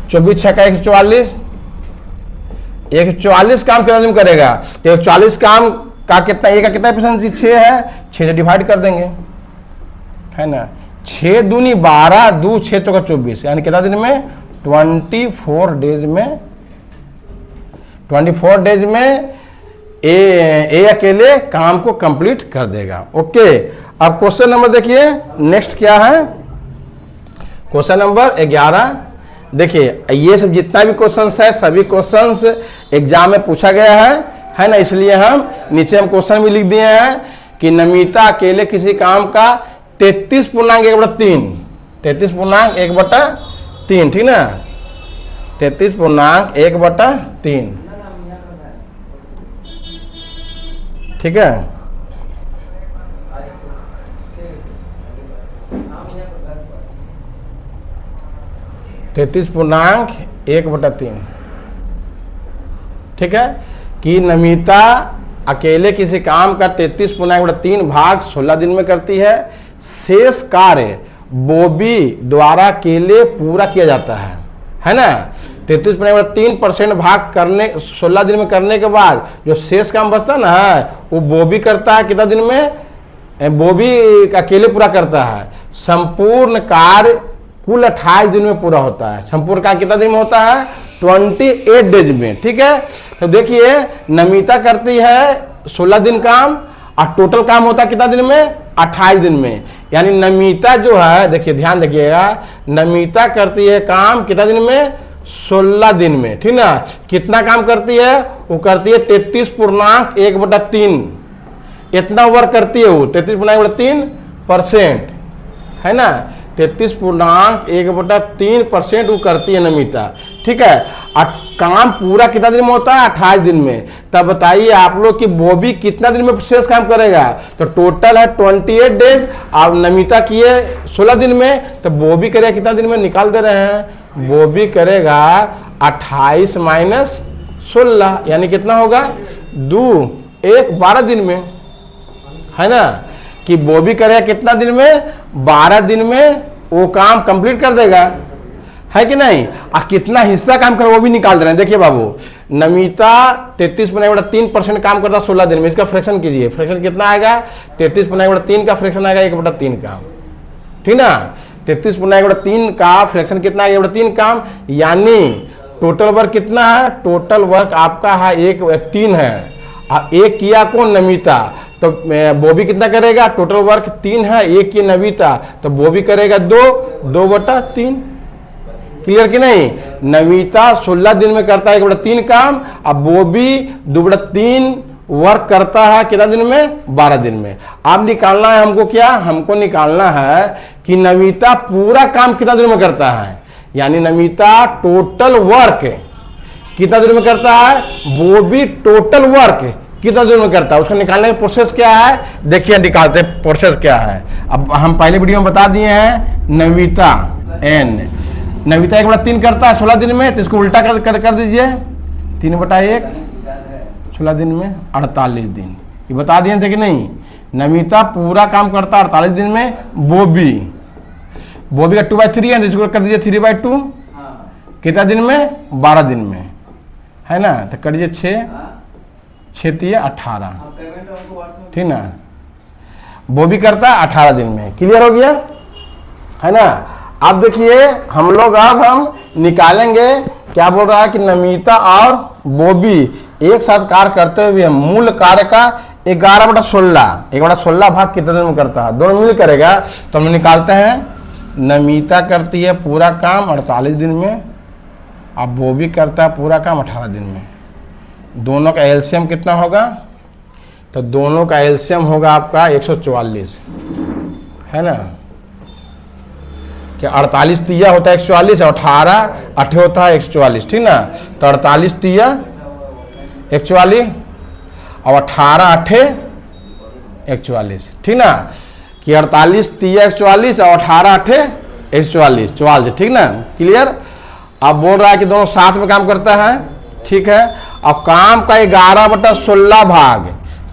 Speaker 1: 24 6 का 144, 144 काम कितना दिन करेगा। 144 काम का कितना, ए का कितना एफिशिएंसी 6 है, 6 से डिवाइड कर देंगे, है ना। 6 दूनी 12, 2 6 चौका 24, यानी कितना दिन में, 24 डेज में, 24 डेज में ए अकेले काम को कंप्लीट कर देगा। ओके, अब क्वेश्चन नंबर देखिए नेक्स्ट क्या है, क्वेश्चन नंबर 11। देखिए ये सब जितना भी क्वेश्चंस है सभी क्वेश्चंस एग्जाम में पूछा गया है ना। इसलिए हम नीचे हम क्वेश्चन भी लिख दिए हैं कि नमिता अकेले किसी काम का 33.1/3, 33.1/3, ठीक ना, 33.1/3, ठीक है। तैतीस पूर्णांक 1/3, ठीक है, कि नमिता अकेले किसी काम का 33.1/3 भाग 16 दिन में करती है। शेष कार्य बॉबी द्वारा अकेले पूरा किया जाता है ना। 33.3% भाग करने 16 दिन में करने के बाद जो शेष काम बचता ना है वो बॉबी करता है, कितना दिन में, बॉबी अकेले पूरा करता है। संपूर्ण कार्य कुल 28 दिन में पूरा होता है। संपूर्ण कार्य कितना दिन में होता है, 28 डेज में, ठीक है। तो देखिए नमिता करती है 16 दिन काम और टोटल काम होता है कितना दिन में, 28 दिन में। यानी नमिता जो है, देखिए ध्यान रखिएगा, नमिता करती है काम कितना दिन में, 16 दिन में, ठीक ना। कितना काम करती है, वो करती है 33.1/3, इतना वर्क करती है वो, 33.1/3%, है ना। 33.1/3% वो करती है नमिता, ठीक है। और काम पूरा कितना दिन में होता है, 28 दिन में। तब बताइए आप लोग कि बॉबी कितना दिन में शेष काम करेगा। तो टोटल है 28 डेज, और नमिता किए 16 दिन में, तो बॉबी करेगा कितना दिन में, निकाल दे रहे हैं, बॉबी करेगा 28 माइनस 16, यानी कितना होगा, 2 1 12 दिन में, है ना। कि बॉबी करेगा कितना दिन में, 12 दिन में वो काम कंप्लीट कर देगा, है कि नहीं। और कितना हिस्सा काम कर वो भी निकाल दे रहे हैं। देखिए बाबू, नमिता 33.3% काम करता 16 दिन में, इसका फ्रैक्शन कीजिए, फ्रैक्शन कितना आएगा, 33.3 का फ्रैक्शन आएगा 1/3 का, ठीक ना। 33.1/3 का फ्रैक्शन कितना है, 1/3 काम, यानी टोटल वर्क कितना है, टोटल वर्क आपका है 3 है, और एक किया कौन, नमिता। तो बॉबी कितना करेगा, टोटल वर्क 3 है, एक की नमिता, तो बॉबी करेगा 2/3, क्लियर कि नहीं। नमिता 16 दिन में करता है 1/3 काम, अब बॉबी 2/3 वर्क करता है कितना दिन में, 12 दिन में। अब निकालना है हमको क्या, हमको निकालना है कि नमिता पूरा काम कितना दिन में करता है, यानी नमिता टोटल वर्क कितना दिन में करता है, बॉबी टोटल वर्क कितना दिन में करता है, उसका निकालने का प्रोसेस क्या है, देखिए निकालते हैं प्रोसेस क्या है। अब हम पहले वीडियो में बता दिए हैं, नमिता n, नमिता 1/3 करता है 16 दिन में, तो इसको उल्टा कर दीजिए, 3/1 16 दिन में 48 दिन, ये बता दिए थे कि नहीं। नमिता पूरा काम करता है 48 दिन में, बॉबी का 2/3 है, तो इसको कर दीजिए 3/2, कितना दिन में, 12 दिन में, है ना। तो कर दीजिए 6 18, ठीक ना। बॉबी करता है 18 दिन में, क्लियर हो गया, है ना। अब देखिए हम लोग अब हम निकालेंगे, क्या बोल रहा है कि नमिता और बॉबी एक साथ कार्य करते हुए मूल कार्य का 11/16 भाग कितने दिन में करता है, दोनों मिल करेगा। तो हम निकालते हैं, नमिता करती है पूरा काम 48 दिन में, अब वो भी करता है पूरा काम 18 दिन में। दोनों का एलसीएम कितना होगा? तो दोनों का एलसीएम होगा आपका 144, है ना। क्या 48 तिया होता है 144 और 18 अठे होता है 144, ठीक ना। तो 48 तिया 144 और 18 अठे 144, ठीक ना। कि 48 तिया 144 और 18 अठे 144, ठीक ना। क्लियर। अब बोल रहा है कि दोनों साथ में काम करता है, ठीक है। अब काम का 11/16 भाग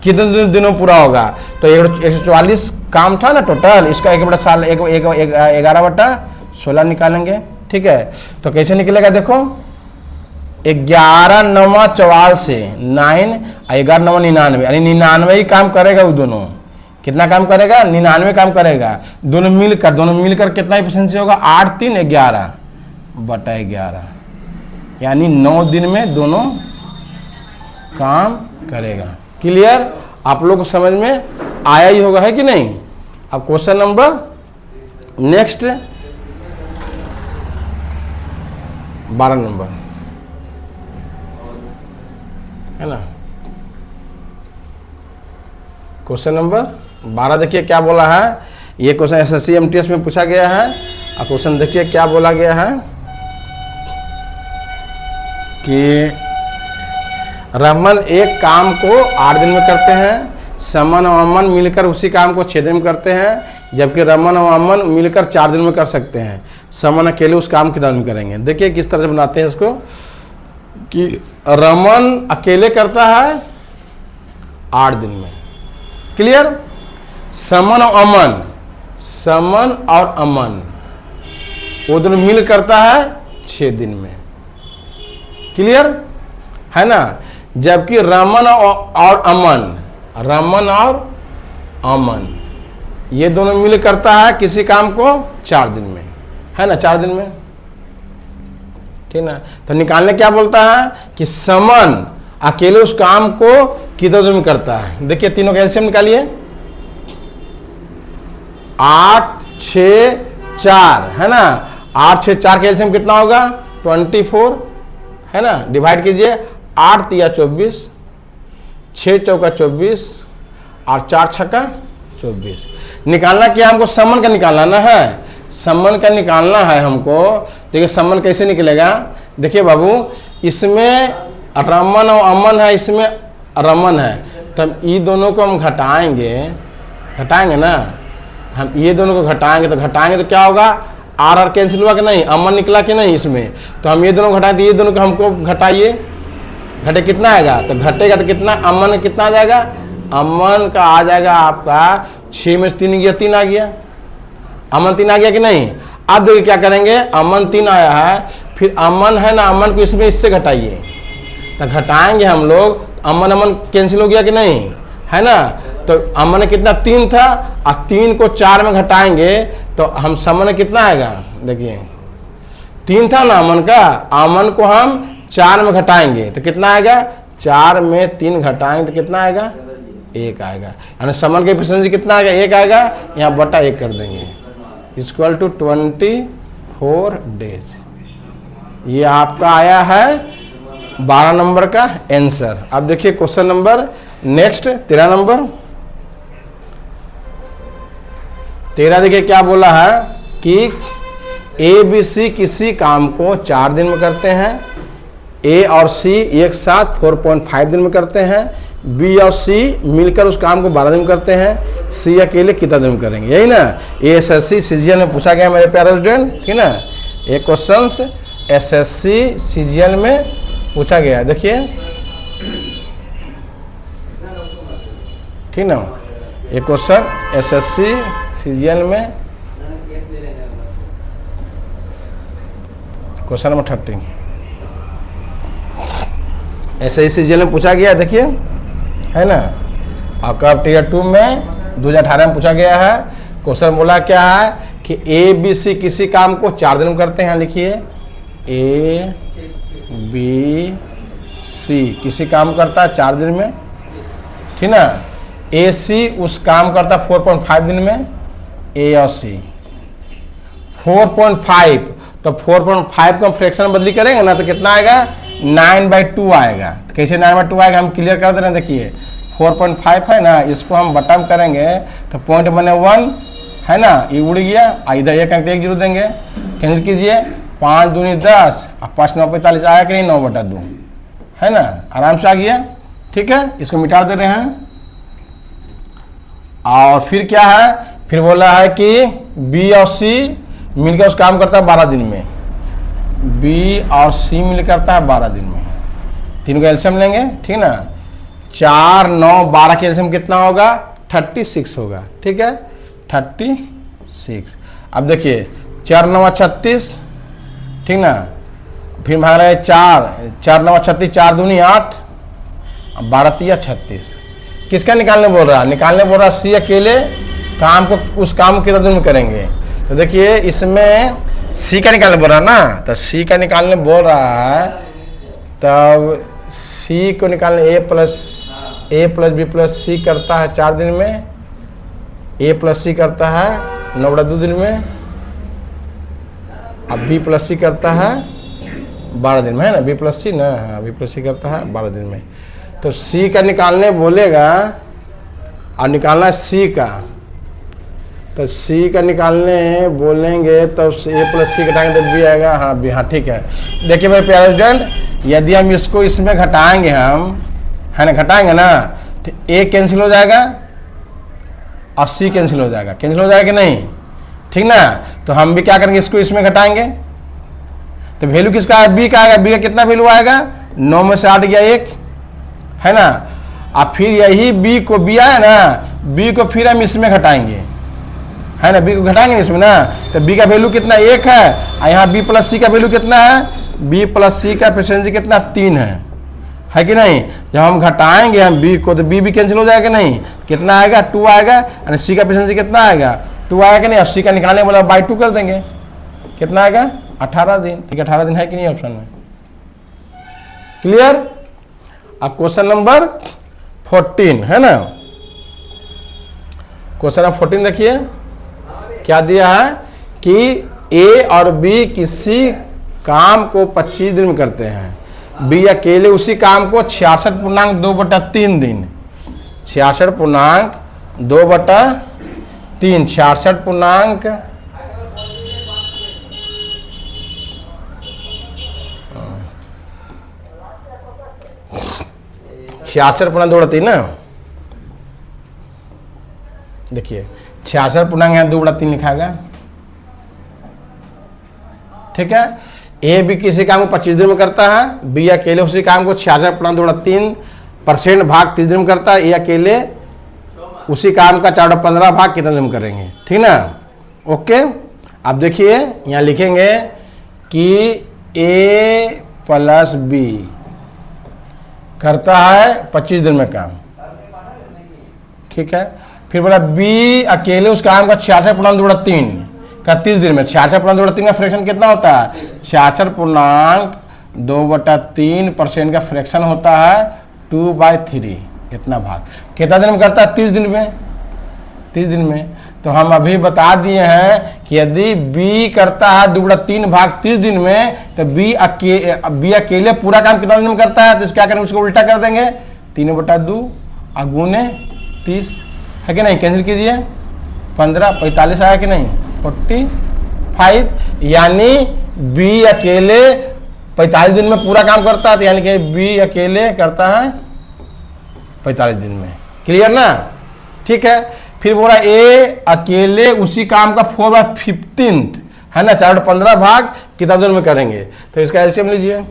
Speaker 1: कितने दिनों में पूरा होगा? तो 144 काम था ना टोटल, इसका 11/16 निकालेंगे, ठीक है। तो कैसे निकलेगा देखो, 11 9 44 से 9 11 9 99, यानी 99 ही काम करेगा वो दोनों। कितना काम करेगा? 99 काम करेगा दोनों मिलकर कितना एफिशिएंसी होगा? 8 3 11/11, यानी 9 दिन में दोनों काम करेगा। क्लियर। आप लोग को समझ में आया ही होगा, है कि नहीं। अब क्वेश्चन नंबर नेक्स्ट 12 नंबर, है ना। क्वेश्चन नंबर 12 देखिए क्या बोला है। ये क्वेश्चन एसएससी एमटीएस में पूछा गया है। और क्वेश्चन देखिए क्या बोला गया है कि रमन एक काम को 8 दिन में करते हैं, समन और अमन मिलकर उसी काम को 6 दिन में करते हैं, जबकि रमन और अमन मिलकर 4 दिन में कर सकते हैं। समन अकेले उस काम कितना दिन में करेंगे? देखिए किस तरह से बनाते हैं इसको कि रमन अकेले करता है 8 दिन में। क्लियर। समन और अमन वो दोनों मिल करता है 6 दिन में। क्लियर, है ना। जबकि रमन और अमन ये दोनों मिल करता है किसी काम को 4 दिन में, है ना, 4 दिन में, ठीक ना। तो निकालने क्या बोलता है कि समन अकेले उस काम को कितने दिन में करता है। देखिए तीनों का एलसीएम निकालिए। 8 6 4, है ना। 8 6 4 का एलसीएम कितना होगा? 24, है ना। डिवाइड कीजिए, 8 तिया 24, 6 चौका 24 और 4 छक्का 24। निकालना क्या हमको? समन का निकालना ना है, समन का निकालना है हमको। देखिए समन कैसे निकलेगा। देखिए बाबू, इसमें रमन और अमन है, इसमें रमन है, तो हम ये दोनों को हम घटाएंगे ना। हम ये दोनों को घटाएंगे तो क्या होगा? आर कैंसिल हुआ कि नहीं? अमन निकला कि नहीं इसमें? तो हम ये दोनों को घटाएं, तो ये दोनों को हमको घटाइए। घटे कितना आएगा? तो घटेगा तो कितना? अमन कितना आ जाएगा? अमन का आ जाएगा आपका 6 में से 3 गया, 3 आ गया। अमन 3 आ गया कि नहीं? अब देखिए क्या करेंगे, अमन 3 आया है, फिर अमन है ना, अमन को इसमें इससे घटाइए। तो घटाएंगे हम लोग, अमन कैंसिल हो गया कि नहीं, है ना। तो अमन कितना? 3 था, और 3 को 4 में घटाएंगे तो हम समन कितना आएगा? देखिए 3 था ना अमन का, अमन को हम 4 में घटाएंगे तो कितना आएगा? 4 में 3 घटाएंगे तो कितना आएगा? 1 आएगा। यानी समन की एफिशिएंसी कितना आएगा? 1 आएगा। यहाँ बटा 1 कर देंगे, इक्वल टू 24 डेज। ये आपका आया है 12 नंबर का आंसर। अब देखिए क्वेश्चन नंबर नेक्स्ट 13 नंबर। 13 देखिए क्या बोला है कि ए बी सी किसी काम को 4 दिन में करते हैं, ए और सी एक साथ 4.5 दिन में करते हैं, बी और सी मिलकर उस काम को 12 दिन में करते हैं, सी अकेले कितना दिन में करेंगे। यही ना एसएससी सीजीएल में पूछा गया मेरे प्यारे स्टूडेंट, ठीक ना। ये क्वेश्चन एसएससी सीजीएल में पूछा गया है, देखिए, ठीक ना। ये क्वेश्चन एसएससी सीजीएल में क्वेश्चन नंबर 30 एसएससी सीजीएल में पूछा गया, देखिए, है ना। आपका टीयर 2 में 2018 में पूछा गया है। क्वेश्चन बोला क्या है कि ए बी सी किसी काम को 4 दिन में करते हैं। लिखिए ए बी सी किसी काम करता है 4 दिन में, ठीक ना। ए सी उस काम करता है 4.5 दिन में, ए और सी 4.5, तो 4.5 को हम फ्रैक्शन बदली करेंगे ना तो कितना आएगा 9/2 आएगा। तो कैसे 9/2 आएगा हम क्लियर कर दे रहे हैं। देखिए 4.5 है ना, इसको हम बटम करेंगे तो पॉइंट बने 1 है ना, ये उड़ गया। इधर 1 अंक 1 जीरो देंगे, कैंसिल कीजिए। 5 दूनी 10 और 5 9 45 आया कि नहीं 9/2 है ना, आराम से आ गया। ठीक है, इसको मिटा दे रहे हैं। और फिर क्या है, फिर बोला है कि बी और सी मिलकर उस काम करता है 12 दिन में। बी और सी मिल करता है 12 दिन में। तीनों का एलसीएम लेंगे, ठीक ना। 4 9 12 के एलसीएम कितना होगा 36 होगा। ठीक है 36। अब देखिए 4 9 36, ठीक ना। फिर भाग रहा है 4 9 36, 4 दूनी 8, 12 3 36। किसका निकालने बोल रहा है, निकालने बोल रहा है सी अकेले काम को, उस काम को कितना दिन में करेंगे। तो देखिए इसमें सी का निकालने बोल रहा है ना, तो सी का निकालने बोल रहा है, तब सी को निकालने ए प्लस बी प्लस सी करता है 4 दिन में, ए प्लस सी करता है 9/2 दिन में, अब बी प्लस सी करता है 12 दिन में, है ना। बी प्लस सी ना, हाँ बी प्लस सी करता है 12 दिन में। तो सी का निकालने बोलेगा और निकालना है सी का, तो सी का निकालने बोलेंगे तो ए प्लस सी घटाएंगे तो बी आएगा। हाँ बी, हाँ ठीक है। देखिए मेरे प्यारे स्टूडेंट, यदि हम इसको इसमें घटाएंगे, हम है ना घटाएंगे ना, तो ए कैंसिल हो जाएगा और सी कैंसिल हो जाएगा, कैंसिल हो जाएगा कि नहीं, ठीक ना। तो हम भी क्या करेंगे, इसको इसमें घटाएंगे तो वैल्यू किसका है, बी का आएगा। बी का कितना वैल्यू आएगा, 9 में से 8 गया 1, है ना। अब फिर यही बी को, बी आया ना, बी को फिर हम इसमें घटाएंगे, है ना। बी को घटाएंगे इसमें ना, तो बी का वैल्यू कितना 1 है, और यहाँ बी प्लस सी का वैल्यू कितना है, बी प्लस सी का एफिशिएंसी कितना 3 है कि नहीं। जब हम घटाएंगे हम बी को, तो बी भी कैंसिल हो जाएगा नहीं, कितना आएगा 2 आएगा, और सी का एफिशिएंसी कितना आएगा 2 आएगा कि नहीं। और सी का निकालने बोला बाई 2 कर देंगे, कितना आएगा 18 दिन। ठीक है 18 दिन है कि नहीं ऑप्शन में, क्लियर। अब क्वेश्चन नंबर 14 है ना, क्वेश्चन नंबर 14 देखिए क्या दिया है कि ए और बी किसी काम को 25 दिन में करते हैं, बी अकेले उसी काम को 66.2/3 दिन, 66.2/3, 66.2/3 ना। देखिए 66.2/3 लिखाएगा, ठीक है। ए भी किसी काम को 25 दिन में करता है, बी अकेले उसी काम को 66.2/3% भाग 30 दिन में करता है, ए अकेले उसी काम का 4/15 भाग कितने दिन में करेंगे, ठीक ना। ओके, अब देखिए यहाँ लिखेंगे कि ए प्लस बी करता है 25 दिन में काम, ठीक है। फिर बोला बी अकेले उस काम का 66.2/3 का 30 दिन में, 66.2/3 का फ्रैक्शन कितना होता है, 66.2/3% का फ्रैक्शन होता है 2/3, इतना भाग कितना दिन में करता है 30 दिन में, 30 दिन में। तो हम अभी बता दिए हैं कि यदि बी करता है 2/3 भाग 30 दिन में, तो बी अकेले पूरा काम कितना दिन में करता है, तो क्या करेंगे उसको उल्टा कर देंगे, 3/2 गुने 30 है कि नहीं, कैंसिल कीजिए 15 45 आया कि नहीं 45, यानी बी अकेले 45 दिन में पूरा काम करता है, तो यानी कि बी अकेले करता है 45 दिन में, क्लियर ना। ठीक है, फिर बोला ए अकेले उसी काम का 4/15 है ना, 4/15 भाग कितना दिन में करेंगे, तो इसका एलसीएम लीजिए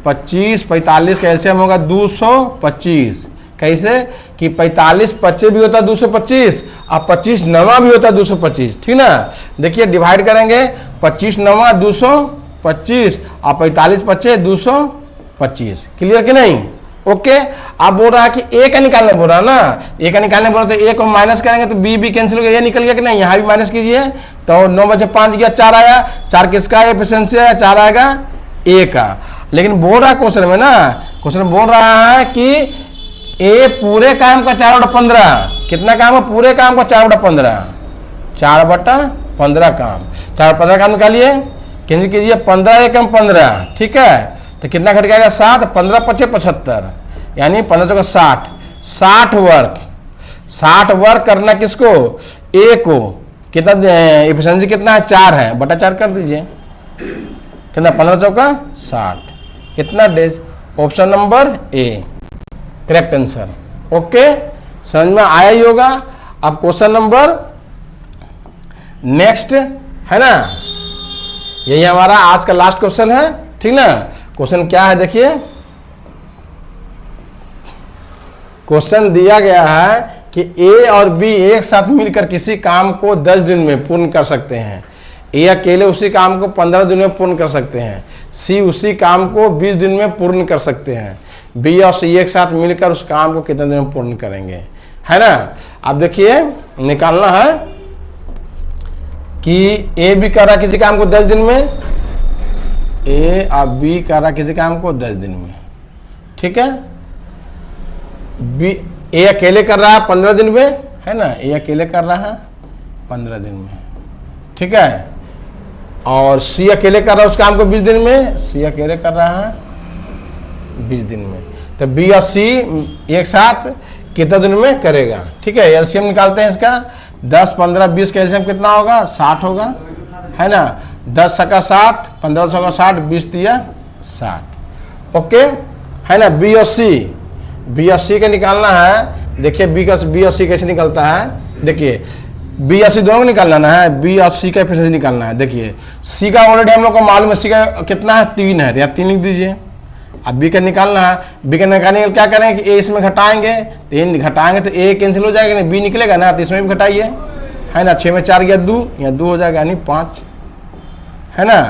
Speaker 1: 25 45 का एलसीएम होगा 225। कैसे कि 45 25 भी होता है 225 और 25 9 भी होता है 225, ठीक ना। देखिए डिवाइड करेंगे 25 9 225 और 45 25 225, क्लियर कि नहीं। ओके, आप बोल रहा है कि ए का निकालने बोल रहा है ना, ए का निकालने बोल रहा है तो ए को माइनस करेंगे तो बी भी कैंसिल हो गया, ये निकल गया कि नहीं, यहाँ भी माइनस कीजिए तो 9 में से 5 गया 4 आया, 4 किसका एफिशिएंसी है, 4 आएगा ए का। लेकिन बोल रहा है क्वेश्चन में ना, क्वेश्चन बोल रहा है कि ए पूरे काम का 4/15, कितना काम है पूरे काम का 4/15, 4/15 काम, 4/15 काम निकालिए कैंसिल कीजिए, 15 एकम 15, ठीक है, तो कितना घट जाएगा 7, 15 पचे 75, यानी 15 चौका 60, 60 वर्क, 60 वर्क करना किसको, ए को, कितना एफिशिएंसी कितना है 4 है, बटा 4 कर दीजिए, कितना 15 चौका 60, कितना days, option number A correct answer. Okay, समझ में आया ही होगा। अब क्वेश्चन नंबर नेक्स्ट है ना, यही हमारा आज का लास्ट क्वेश्चन है, ठीक ना। क्वेश्चन क्या है देखिए, क्वेश्चन दिया गया है कि ए और बी एक साथ मिलकर किसी काम को 10 दिन में पूर्ण कर सकते हैं। ए अकेले उसी काम को 15 दिन में पूर्ण कर सकते हैं, सी उसी काम को 20 दिन में पूर्ण कर सकते हैं, बी और सी एक साथ मिलकर उस काम को कितने दिन में पूर्ण करेंगे, है ना। अब देखिए निकालना है कि ए बी कर रहा किसी काम को 10 दिन में, ए और बी कर रहा किसी काम को 10 दिन में, ठीक है। बी ए अकेले कर रहा है 15 दिन में, है ना, ए अकेले कर रहा है 15 दिन में, ठीक है। और सी अकेले कर रहा है उस काम को 20 दिन में, सी अकेले कर रहा है 20 दिन में। तो बी और सी एक साथ कितने दिन में करेगा, ठीक है। एलसीएम निकालते हैं इसका, 10 15 20 का एलसीएम कितना होगा 60 होगा, है ना। 10 सका 60, 15 सका 60, 20 दिया 60, ओके, है ना। बी और सी का निकालना है। देखिए बी और सी कैसे निकलता है, देखिए बी और सी दोनों को निकालना है, बी और सी का एफिशिएंसी निकालना है। देखिए सी का ऑलरेडी हम लोग को मालूम है, सी का कितना है 3 है, तो यहाँ 3 लिख दीजिए। अब बी का निकालना है, बी का निकालने के लिए क्या करेंगे कि ए इसमें घटाएंगे, तो ए घटाएंगे तो ए कैंसिल हो जाएगा, नहीं बी निकलेगा ना, तो इसमें भी घटाइए, है ना। 6 में 4 गया 2, यहाँ 2 हो जाएगा यानी 5, है ना।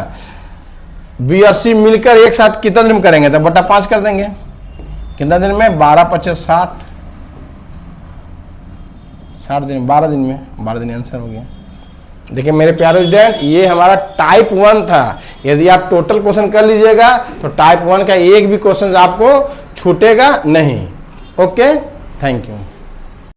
Speaker 1: बी और सी मिलकर एक साथ कितना दिन में करेंगे, तो बटा 5 कर देंगे, कितना दिन में 12 25 60, 60 दिन, 12 दिन में, 12 दिन आंसर हो गया। देखिए मेरे प्यारे स्टूडेंट, ये हमारा टाइप 1 था। यदि आप टोटल क्वेश्चन कर लीजिएगा तो टाइप 1 का एक भी क्वेश्चन आपको छूटेगा नहीं। Okay, thank you.